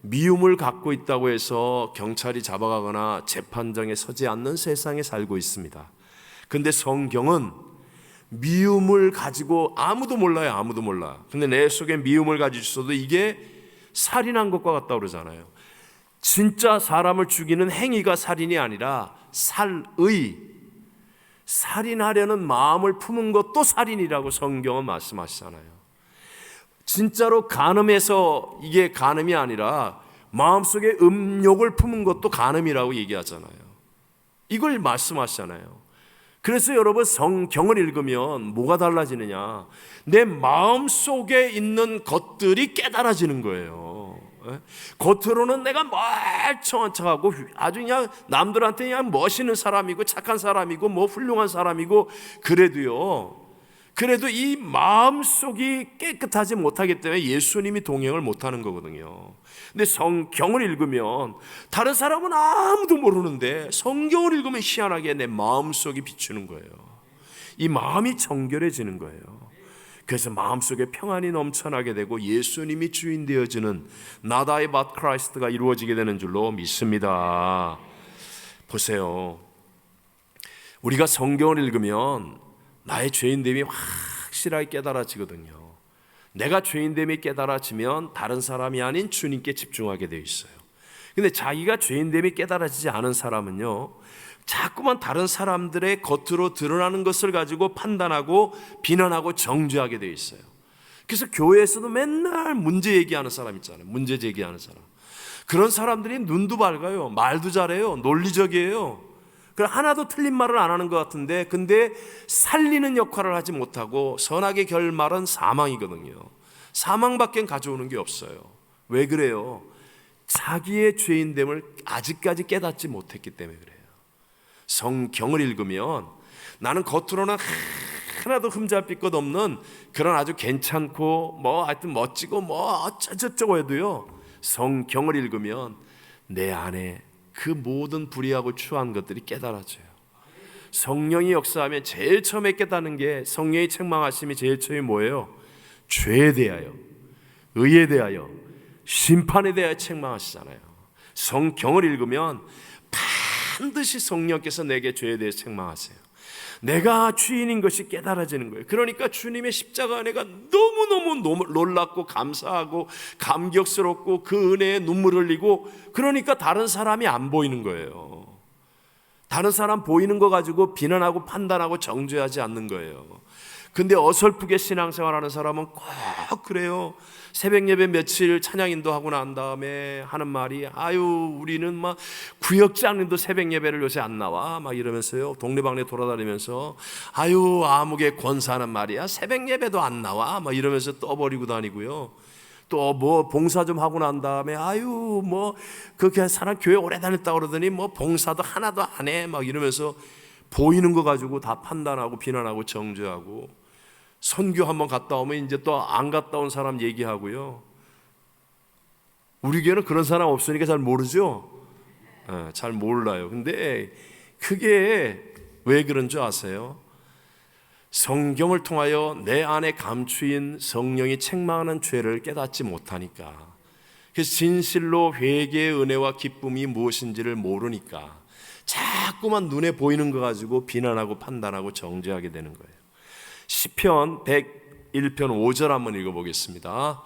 Speaker 1: 미움을 갖고 있다고 해서 경찰이 잡아가거나 재판정에 서지 않는 세상에 살고 있습니다. 근데 성경은 미움을 가지고 아무도 몰라. 근데 내 속에 미움을 가지고 있어도 이게 살인한 것과 같다고 그러잖아요. 진짜 사람을 죽이는 행위가 살인이 아니라 살인하려는 마음을 품은 것도 살인이라고 성경은 말씀하시잖아요. 진짜로 간음해서 이게 간음이 아니라 마음속에 음욕을 품은 것도 간음이라고 얘기하잖아요. 이걸 말씀하시잖아요. 그래서 여러분 성경을 읽으면 뭐가 달라지느냐? 내 마음속에 있는 것들이 깨달아지는 거예요. 겉으로는 내가 멀쩡한 척하고 아주 그냥 남들한테 그냥 멋있는 사람이고 착한 사람이고 뭐 훌륭한 사람이고 그래도 이 마음속이 깨끗하지 못하기 때문에 예수님이 동행을 못하는 거거든요. 근데 성경을 읽으면 다른 사람은 아무도 모르는데 성경을 읽으면 희한하게 내 마음속이 비추는 거예요. 이 마음이 정결해지는 거예요. 그래서 마음속에 평안이 넘쳐나게 되고 예수님이 주인 되어지는 Not I but Christ가 이루어지게 되는 줄로 믿습니다. 보세요. 우리가 성경을 읽으면 나의 죄인됨이 확실하게 깨달아지거든요. 내가 죄인됨이 깨달아지면 다른 사람이 아닌 주님께 집중하게 되어 있어요. 근데 자기가 죄인됨이 깨달아지지 않은 사람은요, 자꾸만 다른 사람들의 겉으로 드러나는 것을 가지고 판단하고 비난하고 정죄하게 되어 있어요. 그래서 교회에서도 맨날 문제 얘기하는 사람 있잖아요. 문제 제기하는 사람. 그런 사람들이 눈도 밝아요. 말도 잘해요. 논리적이에요. 하나도 틀린 말을 안 하는 것 같은데 근데 살리는 역할을 하지 못하고 선악의 결말은 사망이거든요. 사망밖에 가져오는 게 없어요. 왜 그래요? 자기의 죄인됨을 아직까지 깨닫지 못했기 때문에 그래요. 성경을 읽으면 나는 겉으로는 하나도 흠잡힐 것 없는 그런 아주 괜찮고 뭐 하여튼 멋지고 뭐 어쩌저쩌고 해도요, 성경을 읽으면 내 안에 그 모든 불의하고 추한 것들이 깨달아져요. 성령이 역사하면 제일 처음에 깨닫는 게, 성령이 책망하심이 제일 처음에 뭐예요? 죄에 대하여, 의에 대하여, 심판에 대하여 책망하시잖아요. 성경을 읽으면 반드시 성령께서 내게 죄에 대해 책망하세요. 내가 죄인인 것이 깨달아지는 거예요. 그러니까 주님의 십자가 은혜가 너무너무 놀랍고 감사하고 감격스럽고 그 은혜에 눈물 흘리고, 그러니까 다른 사람이 안 보이는 거예요. 다른 사람 보이는 거 가지고 비난하고 판단하고 정죄하지 않는 거예요. 근데 어설프게 신앙생활하는 사람은 꼭 그래요. 새벽 예배 며칠 찬양 인도하고 난 다음에 하는 말이, 아유 우리는 막 구역장님도 새벽 예배를 요새 안 나와 막 이러면서요, 동네방네 돌아다니면서 아유 아무개 권사하는 말이야, 새벽 예배도 안 나와 막 이러면서 떠버리고 다니고요. 또 뭐 봉사 좀 하고 난 다음에 아유 뭐 그렇게 사람 교회 오래 다녔다 그러더니 뭐 봉사도 하나도 안 해 막 이러면서 보이는 거 가지고 다 판단하고 비난하고 정죄하고, 선교 한번 갔다 오면 이제 또 안 갔다 온 사람 얘기하고요. 우리 교회는 그런 사람 없으니까 잘 모르죠. 잘 몰라요. 근데 그게 왜 그런 줄 아세요? 성경을 통하여 내 안에 감추인 성령이 책망하는 죄를 깨닫지 못하니까, 그래서 진실로 회개의 은혜와 기쁨이 무엇인지를 모르니까 자꾸만 눈에 보이는 거 가지고 비난하고 판단하고 정죄하게 되는 거예요. 시편 101편 5절 한번 읽어보겠습니다.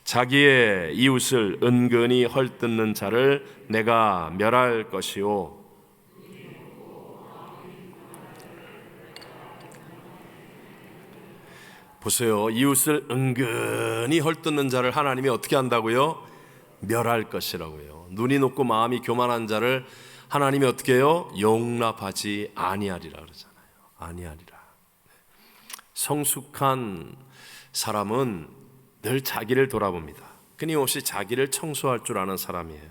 Speaker 1: 자기의 이웃을 은근히 헐뜯는 자를 내가 멸할 것이요. 보세요. 이웃을 은근히 헐뜯는 자를 하나님이 어떻게 한다고요? 멸할 것이라고요. 눈이 높고 마음이 교만한 자를 하나님이 어떻게 해요? 용납하지 아니하리라 그러잖아요. 아니하리라. 성숙한 사람은 늘 자기를 돌아봅니다. 끊임없이 자기를 청소할 줄 아는 사람이에요.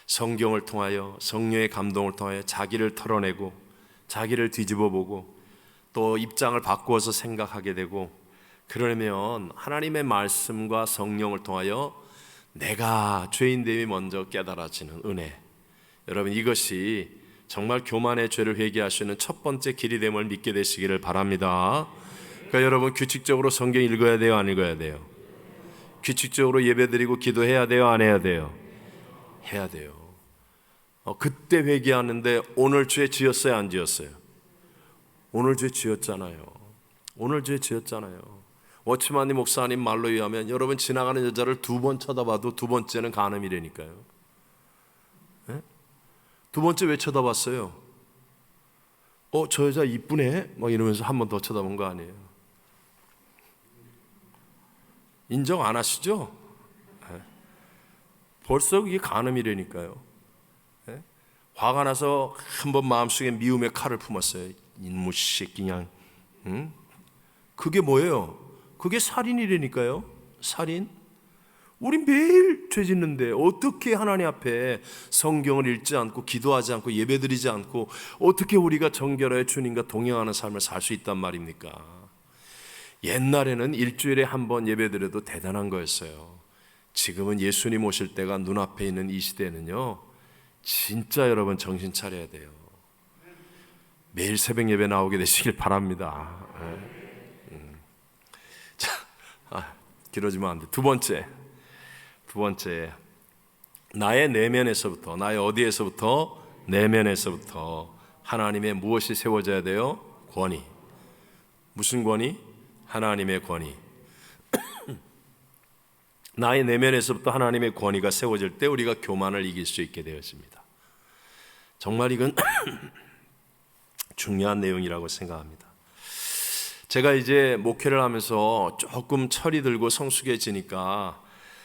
Speaker 1: 성경을 통하여, 성령의 감동을 통하여 자기를 털어내고 자기를 뒤집어보고 또 입장을 바꾸어서 생각하게 되고, 그러면 하나님의 말씀과 성령을 통하여 내가 죄인됨이 먼저 깨달아지는 은혜, 여러분 이것이 정말 교만의 죄를 회개하시는 첫 번째 길이 됨을 믿게 되시기를 바랍니다. 그러니까 여러분 규칙적으로 성경 읽어야 돼요, 안 읽어야 돼요? 규칙적으로 예배드리고 기도해야 돼요, 안 해야 돼요? 해야 돼요. 그때 회개하는데 오늘 죄 지었어요, 안 지었어요? 오늘 죄 지었잖아요. 오늘 죄 지었잖아요. 워치만님 목사님 말로 의하면 여러분 지나가는 여자를 2번 쳐다봐도 2번째는 간음이라니까요. 두 번째 왜 쳐다봤어요? 저 여자 이쁘네? 막 이러면서 한 번 더 쳐다본 거 아니에요? 인정 안 하시죠? 벌써 그게 간음이라니까요. 화가 나서 한 번 마음속에 미움의 칼을 품었어요. 인무 새끼 그냥. 응? 그게 뭐예요? 그게 살인이라니까요. 살인. 우리 매일 죄 짓는데 어떻게 하나님 앞에 성경을 읽지 않고 기도하지 않고 예배드리지 않고 어떻게 우리가 정결하여 주님과 동행하는 삶을 살 수 있단 말입니까? 옛날에는 일주일에 한 번 예배드려도 대단한 거였어요. 지금은 예수님 오실 때가 눈앞에 있는 이 시대는요, 진짜 여러분 정신 차려야 돼요. 매일 새벽 예배 나오게 되시길 바랍니다. 자, 길어지면 안 돼. 두 번째, 나의 내면에서부터, 나의 어디에서부터? 내면에서부터 하나님의 무엇이 세워져야 돼요? 권위. 무슨 권위? 하나님의 권위. 나의 내면에서부터 하나님의 권위가 세워질 때 우리가 교만을 이길 수 있게 되었습니다. 정말 이건 중요한 내용이라고 생각합니다. 제가 이제 목회를 하면서 조금 철이 들고 성숙해지니까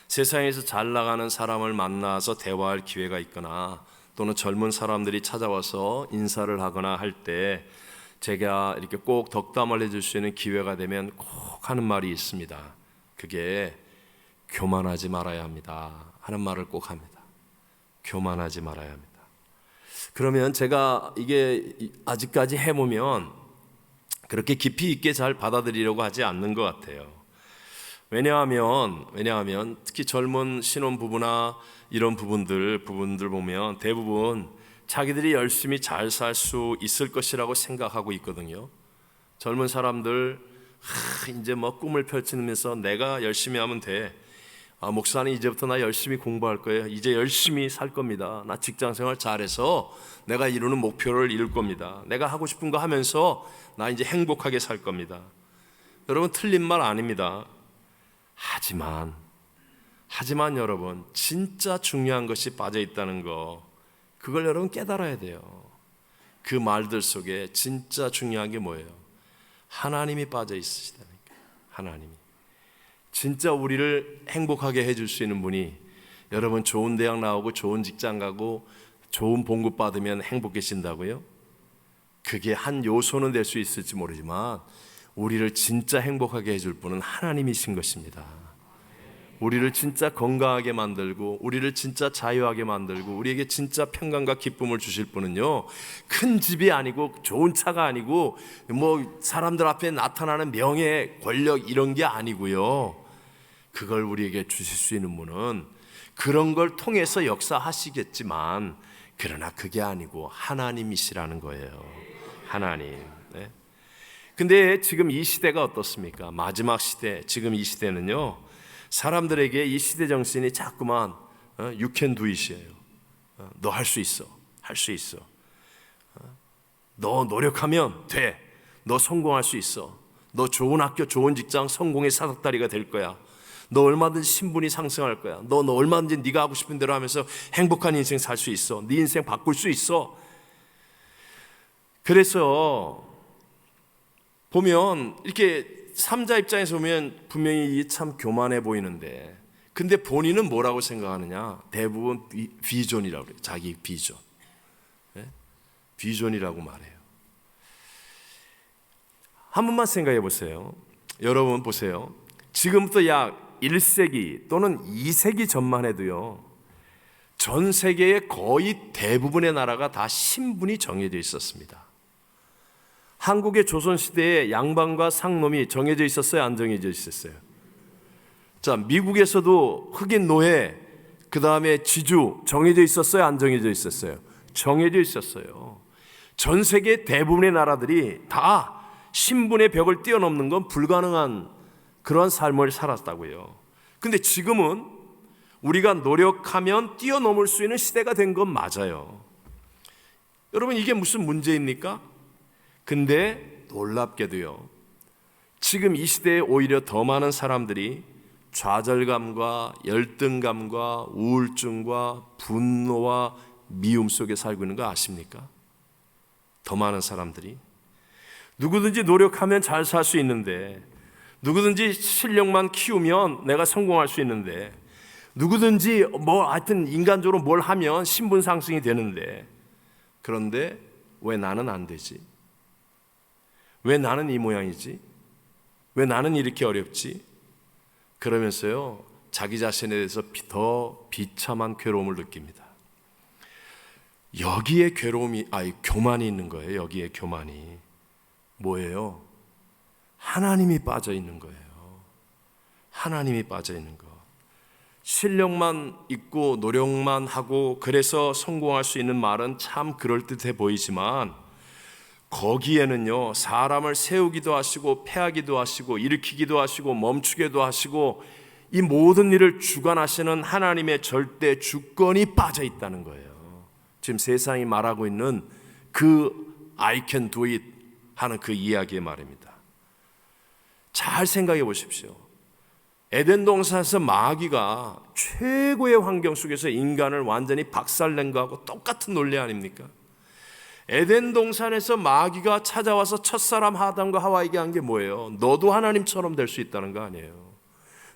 Speaker 1: 세상에서 잘 나가는 사람을 만나서 대화할 기회가 있거나 또는 젊은 사람들이 찾아와서 인사를 하거나 할 때 제가 이렇게 꼭 덕담을 해줄 수 있는 기회가 되면 꼭 하는 말이 있습니다. 그게 교만하지 말아야 합니다 하는 말을 꼭 합니다. 교만하지 말아야 합니다. 그러면 제가 이게 아직까지 해보면 그렇게 깊이 있게 잘 받아들이려고 하지 않는 것 같아요. 왜냐하면 특히 젊은 신혼부부나 이런 부분들 보면 대부분 자기들이 열심히 잘 살 수 있을 것이라고 생각하고 있거든요. 젊은 사람들 이제 뭐 꿈을 펼치면서 내가 열심히 하면 돼. 목사님 이제부터 나 열심히 공부할 거예요. 이제 열심히 살 겁니다. 나 직장생활 잘해서 내가 이루는 목표를 이룰 겁니다. 내가 하고 싶은 거 하면서 나 이제 행복하게 살 겁니다. 여러분 틀린 말 아닙니다. 하지만 여러분 진짜 중요한 것이 빠져 있다는 거, 그걸 여러분 깨달아야 돼요. 그 말들 속에 진짜 중요한 게 뭐예요? 하나님이 빠져 있으시다니까. 하나님이 진짜 우리를 행복하게 해줄 수 있는 분이, 여러분 좋은 대학 나오고 좋은 직장 가고 좋은 봉급 받으면 행복해진다고요? 그게 한 요소는 될 수 있을지 모르지만 우리를 진짜 행복하게 해줄 분은 하나님이신 것입니다. 우리를 진짜 건강하게 만들고 우리를 진짜 자유하게 만들고 우리에게 진짜 평강과 기쁨을 주실 분은요, 큰 집이 아니고 좋은 차가 아니고 뭐 사람들 앞에 나타나는 명예, 권력 이런 게 아니고요, 그걸 우리에게 주실 수 있는 분은 그런 걸 통해서 역사하시겠지만 그러나 그게 아니고 하나님이시라는 거예요. 하나님. 네. 근데 지금 이 시대가 어떻습니까? 마지막 시대, 지금 이 시대는요, 사람들에게 이 시대 정신이 자꾸만 You can do it이에요. 너 할 수 있어. 할 수 있어. 너 노력하면 돼. 너 성공할 수 있어. 너 좋은 학교, 좋은 직장, 성공의 사닥다리가 될 거야. 너 얼마든지 신분이 상승할 거야. 너 얼마든지 네가 하고 싶은 대로 하면서 행복한 인생 살 수 있어. 네 인생 바꿀 수 있어. 그래서 보면 이렇게 삼자 입장에서 보면 분명히 참 교만해 보이는데, 근데 본인은 뭐라고 생각하느냐? 대부분 비전이라고 그래요. 자기 비전. 네? 비전이라고 말해요. 한 번만 생각해 보세요. 여러분 보세요. 지금부터 약 1세기 또는 2세기 전만 해도요, 전 세계의 거의 대부분의 나라가 다 신분이 정해져 있었습니다. 한국의 조선시대에 양반과 상놈이 정해져 있었어요? 안 정해져 있었어요? 자, 미국에서도 흑인 노예, 그 다음에 지주 정해져 있었어요? 안 정해져 있었어요? 정해져 있었어요. 전 세계 대부분의 나라들이 다 신분의 벽을 뛰어넘는 건 불가능한 그런 삶을 살았다고요. 근데 지금은 우리가 노력하면 뛰어넘을 수 있는 시대가 된 건 맞아요. 여러분 이게 무슨 문제입니까? 근데 놀랍게도요, 지금 이 시대에 오히려 더 많은 사람들이 좌절감과 열등감과 우울증과 분노와 미움 속에 살고 있는 거 아십니까? 더 많은 사람들이 누구든지 노력하면 잘 살 수 있는데, 누구든지 실력만 키우면 내가 성공할 수 있는데, 누구든지 하여튼 인간적으로 뭘 하면 신분 상승이 되는데, 그런데 왜 나는 안 되지? 왜 나는 이 모양이지? 왜 나는 이렇게 어렵지? 그러면서요, 자기 자신에 대해서 더 비참한 괴로움을 느낍니다. 여기에 교만이 있는 거예요. 여기에 교만이. 뭐예요? 하나님이 빠져 있는 거예요. 하나님이 빠져 있는 거. 실력만 있고 노력만 하고 그래서 성공할 수 있는 말은 참 그럴듯해 보이지만, 거기에는요, 사람을 세우기도 하시고 패하기도 하시고 일으키기도 하시고 멈추기도 하시고 이 모든 일을 주관하시는 하나님의 절대 주권이 빠져 있다는 거예요. 지금 세상이 말하고 있는 그 I can do it 하는 그 이야기의 말입니다. 잘 생각해 보십시오. 에덴 동산에서 마귀가 최고의 환경 속에서 인간을 완전히 박살낸 거하고 똑같은 논리 아닙니까? 에덴 동산에서 마귀가 찾아와서 첫사람 아담과 하와에게 한 게 뭐예요? 너도 하나님처럼 될 수 있다는 거 아니에요.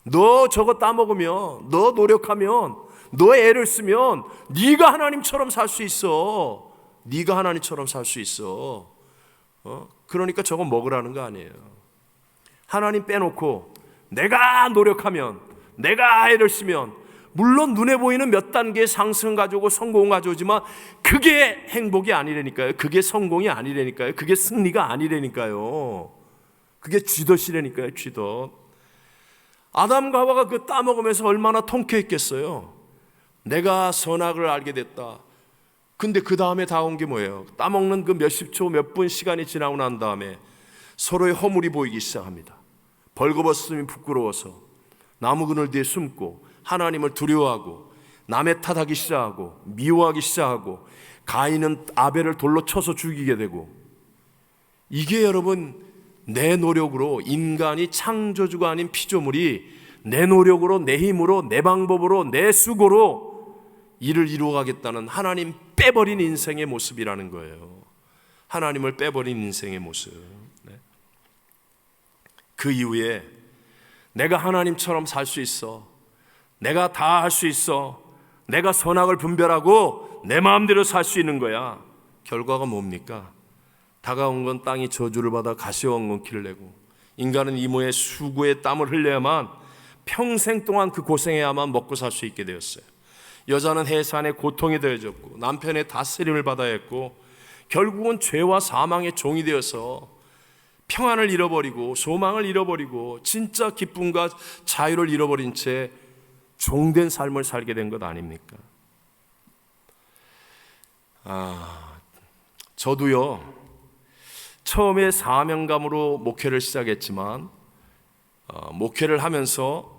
Speaker 1: 너 저거 따먹으면, 너 노력하면, 너 애를 쓰면 네가 하나님처럼 살 수 있어. 네가 하나님처럼 살 수 있어. 그러니까 저거 먹으라는 거 아니에요. 하나님 빼놓고 내가 노력하면, 내가 애를 쓰면, 물론 눈에 보이는 몇 단계의 상승 가져오고 성공 가져오지만 그게 행복이 아니라니까요. 그게 성공이 아니라니까요. 그게 승리가 아니라니까요. 그게 쥐덫이라니까요. 쥐덫. 아담과 하와가 그 따먹으면서 얼마나 통쾌했겠어요. 내가 선악을 알게 됐다. 근데 그 다음에 다가온 게 뭐예요? 따먹는 그 몇십 초, 몇 분 시간이 지나고 난 다음에 서로의 허물이 보이기 시작합니다. 벌거벗음이 부끄러워서 나무 그늘 뒤에 숨고 하나님을 두려워하고 남의 탓하기 시작하고 미워하기 시작하고, 가인은 아벨을 돌로 쳐서 죽이게 되고, 이게 여러분 내 노력으로, 인간이 창조주가 아닌 피조물이 내 노력으로, 내 힘으로, 내 방법으로, 내 수고로 일을 이루어가겠다는 하나님 빼버린 인생의 모습이라는 거예요. 하나님을 빼버린 인생의 모습. 그 이후에 내가 하나님처럼 살 수 있어, 내가 다 할 수 있어, 내가 선악을 분별하고 내 마음대로 살 수 있는 거야. 결과가 뭡니까? 다가온 건 땅이 저주를 받아 가시왕건키를 내고, 인간은 이모의 수고의 땀을 흘려야만, 평생 동안 그 고생해야만 먹고 살 수 있게 되었어요. 여자는 해산의 고통이 되어졌고 남편의 다스림을 받아야 했고, 결국은 죄와 사망의 종이 되어서 평안을 잃어버리고 소망을 잃어버리고 진짜 기쁨과 자유를 잃어버린 채 종된 삶을 살게 된 것 아닙니까? 저도요, 처음에 사명감으로 목회를 시작했지만 목회를 하면서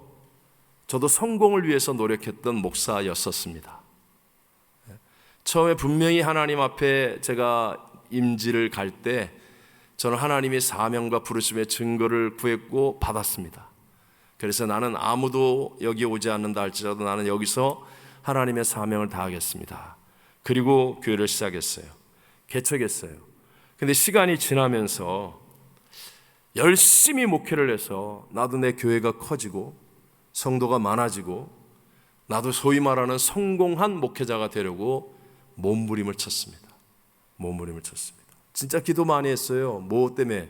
Speaker 1: 저도 성공을 위해서 노력했던 목사였었습니다. 처음에 분명히 하나님 앞에 제가 임지를 갈 때 저는 하나님의 사명과 부르심의 증거를 구했고 받았습니다. 그래서 나는 아무도 여기 오지 않는다 할지라도 나는 여기서 하나님의 사명을 다하겠습니다. 그리고 교회를 시작했어요. 개척했어요. 근데 시간이 지나면서 열심히 목회를 해서 나도 내 교회가 커지고 성도가 많아지고 나도 소위 말하는 성공한 목회자가 되려고 몸부림을 쳤습니다. 몸부림을 쳤습니다. 진짜 기도 많이 했어요. 뭐 때문에?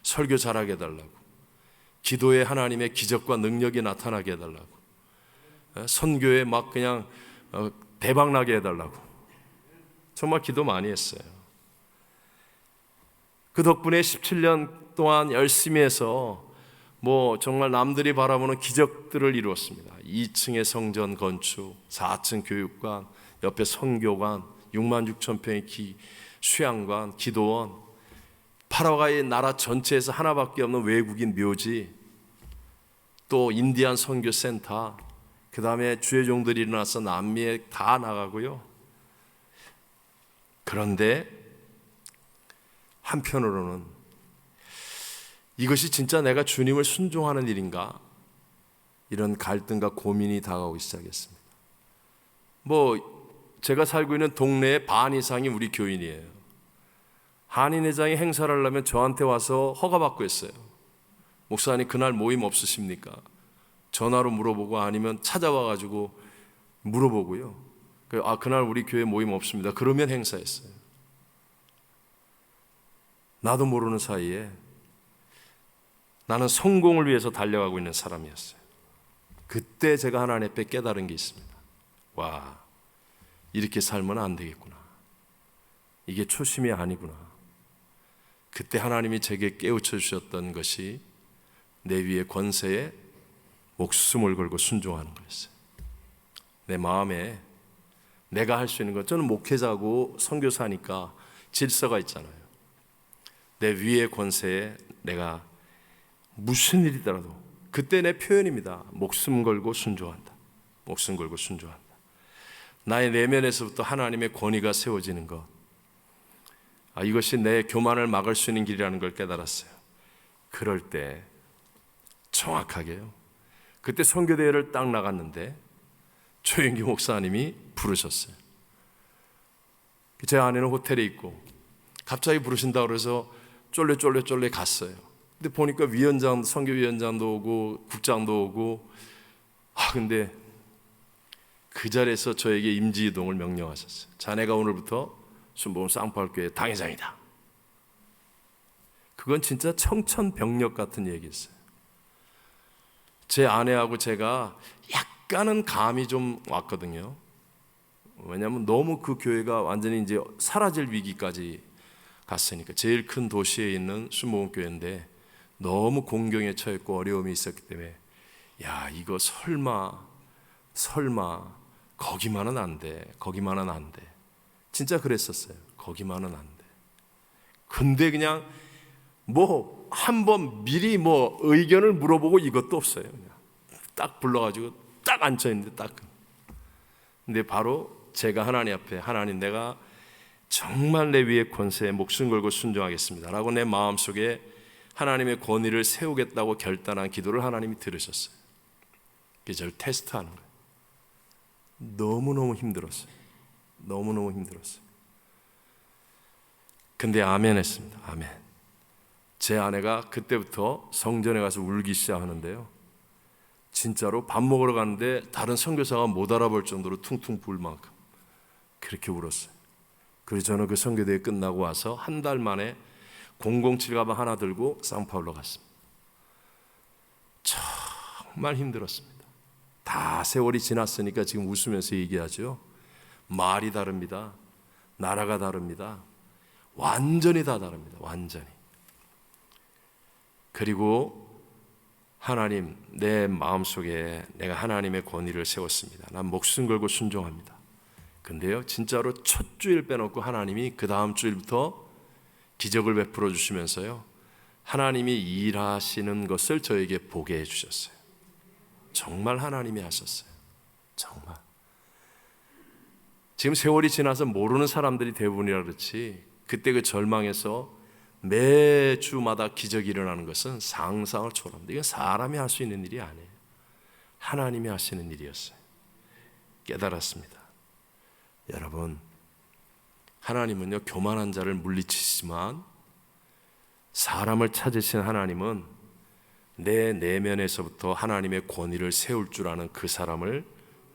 Speaker 1: 설교 잘하게 해달라고, 기도에 하나님의 기적과 능력이 나타나게 해달라고, 선교에 막 그냥 대박나게 해달라고. 정말 기도 많이 했어요. 그 덕분에 17년 동안 열심히 해서 정말 남들이 바라보는 기적들을 이루었습니다. 2층의 성전 건축, 4층 교육관, 옆에 선교관, 6만 6천 평의 수양관, 기도원, 파라과이 나라 전체에서 하나밖에 없는 외국인 묘지, 또 인디안 선교센터, 그 다음에 주의 종들이 일어나서 남미에 다 나가고요. 그런데 한편으로는 이것이 진짜 내가 주님을 순종하는 일인가? 이런 갈등과 고민이 다가오기 시작했습니다. 제가 살고 있는 동네의 반 이상이 우리 교인이에요. 한인회장이 행사를 하려면 저한테 와서 허가받고 했어요. 목사님 그날 모임 없으십니까? 전화로 물어보고 아니면 찾아와가지고 물어보고요. 그날 우리 교회 모임 없습니다. 그러면 행사했어요. 나도 모르는 사이에 나는 성공을 위해서 달려가고 있는 사람이었어요. 그때 제가 하나님 앞에 깨달은 게 있습니다. 와, 이렇게 살면 안 되겠구나. 이게 초심이 아니구나. 그때 하나님이 제게 깨우쳐 주셨던 것이 내 위의 권세에 목숨을 걸고 순종하는 거였어요. 내 마음에 내가 할 수 있는 것, 저는 목회자고 선교사니까 질서가 있잖아요. 내 위의 권세에 내가 무슨 일이더라도 그때 내 표현입니다. 목숨 걸고 순종한다. 목숨 걸고 순종한다. 나의 내면에서부터 하나님의 권위가 세워지는 것, 이것이 내 교만을 막을 수 있는 길이라는 걸 깨달았어요. 그럴 때 정확하게요, 그때 선교대회를 딱 나갔는데 조영기 목사님이 부르셨어요. 제 아내는 호텔에 있고 갑자기 부르신다고 그래서 쫄래 갔어요. 근데 보니까 위원장, 선교위원장도 오고 국장도 오고, 근데 그 자리에서 저에게 임지이동을 명령하셨어요. 자네가 오늘부터 순복음 쌍파울교회 당회장이다. 그건 진짜 청천벽력 같은 얘기였어요. 제 아내하고 제가 약간은 감이 좀 왔거든요. 왜냐하면 너무 그 교회가 완전히 이제 사라질 위기까지 갔으니까. 제일 큰 도시에 있는 순복음교회인데 너무 공경에 처했고 어려움이 있었기 때문에, 야, 이거 설마 거기만은 안 돼. 진짜 그랬었어요. 거기만은 안 돼. 근데 그냥 한번 미리 의견을 물어보고 이것도 없어요. 그냥 딱 불러가지고 딱 앉혀있는데 딱. 근데 바로 제가 하나님 앞에, 하나님, 내가 정말 내 위의 권세에 목숨 걸고 순종하겠습니다 라고 내 마음속에 하나님의 권위를 세우겠다고 결단한 기도를 하나님이 들으셨어요. 그게 저를 테스트하는 거예요. 너무너무 힘들었어요. 근데 아멘 했습니다. 아멘. 제 아내가 그때부터 성전에 가서 울기 시작하는데요, 진짜로 밥 먹으러 가는데 다른 선교사가 못 알아볼 정도로 퉁퉁 부을 만큼 그렇게 울었어요. 그래서 저는 그 선교대회 끝나고 와서 한 달 만에 007 가방 하나 들고 상파울로 갔습니다. 정말 힘들었습니다. 다 세월이 지났으니까 지금 웃으면서 얘기하죠. 말이 다릅니다. 나라가 다릅니다. 완전히 다 다릅니다. 완전히. 그리고 하나님, 내 마음속에 내가 하나님의 권위를 세웠습니다. 난 목숨 걸고 순종합니다. 근데요, 진짜로 첫 주일 빼놓고 하나님이 그 다음 주일부터 기적을 베풀어 주시면서요, 하나님이 일하시는 것을 저에게 보게 해주셨어요. 정말 하나님이 하셨어요. 정말. 지금 세월이 지나서 모르는 사람들이 대부분이라 그렇지, 그때 그 절망에서 매주마다 기적이 일어나는 것은 상상을 초월합니다. 이건 사람이 할 수 있는 일이 아니에요. 하나님이 하시는 일이었어요. 깨달았습니다. 여러분, 하나님은요, 교만한 자를 물리치시지만 사람을 찾으신 하나님은 내 내면에서부터 하나님의 권위를 세울 줄 아는 그 사람을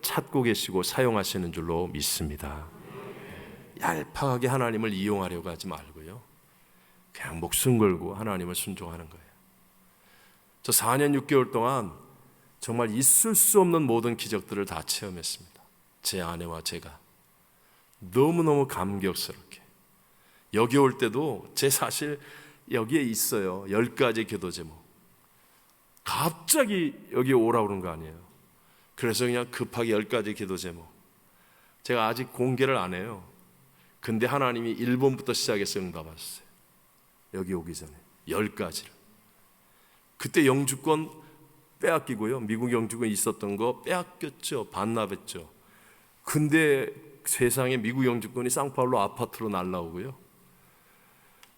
Speaker 1: 찾고 계시고 사용하시는 줄로 믿습니다. 얄팍하게 하나님을 이용하려고 하지 말고요, 그냥 목숨 걸고 하나님을 순종하는 거예요. 저 4년 6개월 동안 정말 있을 수 없는 모든 기적들을 다 체험했습니다. 제 아내와 제가 너무너무 감격스럽게. 여기 올 때도 제 사실 여기에 있어요. 10가지 기도 제목. 갑자기 여기 오라고 그런 거 아니에요. 그래서 그냥 급하게 10가지 기도 제목. 제가 아직 공개를 안 해요. 근데 하나님이 1번부터 시작해서 응답하셨어요. 여기 오기 전에 10가지를. 그때 영주권 빼앗기고요, 미국 영주권 있었던 거 빼앗겼죠. 반납했죠. 근데 세상에 미국 영주권이 상파울로 아파트로 날라오고요,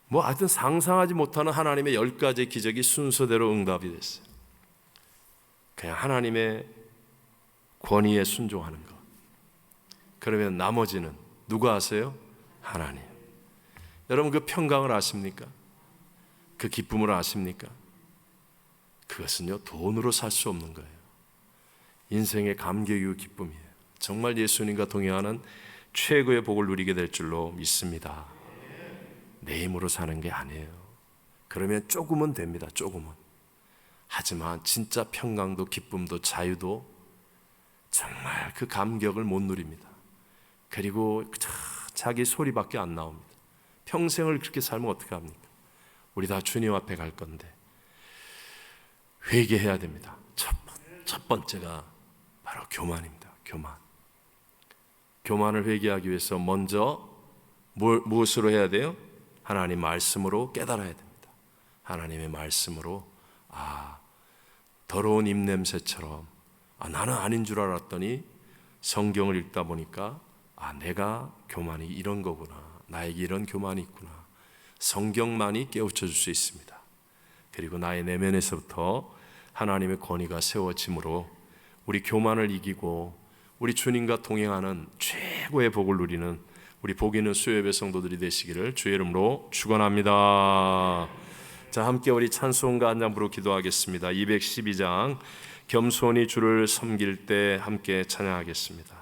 Speaker 1: 하여튼 상상하지 못하는 하나님의 10가지 기적이 순서대로 응답이 됐어요. 그냥 하나님의 권위에 순종하는 것. 그러면 나머지는 누가 아세요? 하나님. 여러분 그 평강을 아십니까? 그 기쁨을 아십니까? 그것은요 돈으로 살 수 없는 거예요. 인생의 감격이고 기쁨이에요. 정말 예수님과 동행하는 최고의 복을 누리게 될 줄로 믿습니다. 내 힘으로 사는 게 아니에요. 그러면 조금은 됩니다. 조금은. 하지만 진짜 평강도 기쁨도 자유도 정말 그 감격을 못 누립니다. 그리고 자기 소리밖에 안 나옵니다. 평생을 그렇게 살면 어떻게 합니까? 우리 다 주님 앞에 갈 건데 회개해야 됩니다. 첫 번째가 바로 교만입니다. 교만을 회개하기 위해서 먼저 무엇으로 해야 돼요? 하나님 말씀으로 깨달아야 됩니다. 하나님의 말씀으로 더러운 입냄새처럼 나는 아닌 줄 알았더니 성경을 읽다 보니까 내가 교만이 이런 거구나. 나에게 이런 교만이 있구나. 성경만이 깨우쳐 줄 수 있습니다. 그리고 나의 내면에서부터 하나님의 권위가 세워짐으로 우리 교만을 이기고 우리 주님과 동행하는 최고의 복을 누리는 우리 복 있는 수요예배 성도들이 되시기를 주의 이름으로 축원합니다. 자, 함께 우리 찬송가 한 장 부르고 기도하겠습니다. 212장 겸손히 주를 섬길 때 함께 찬양하겠습니다.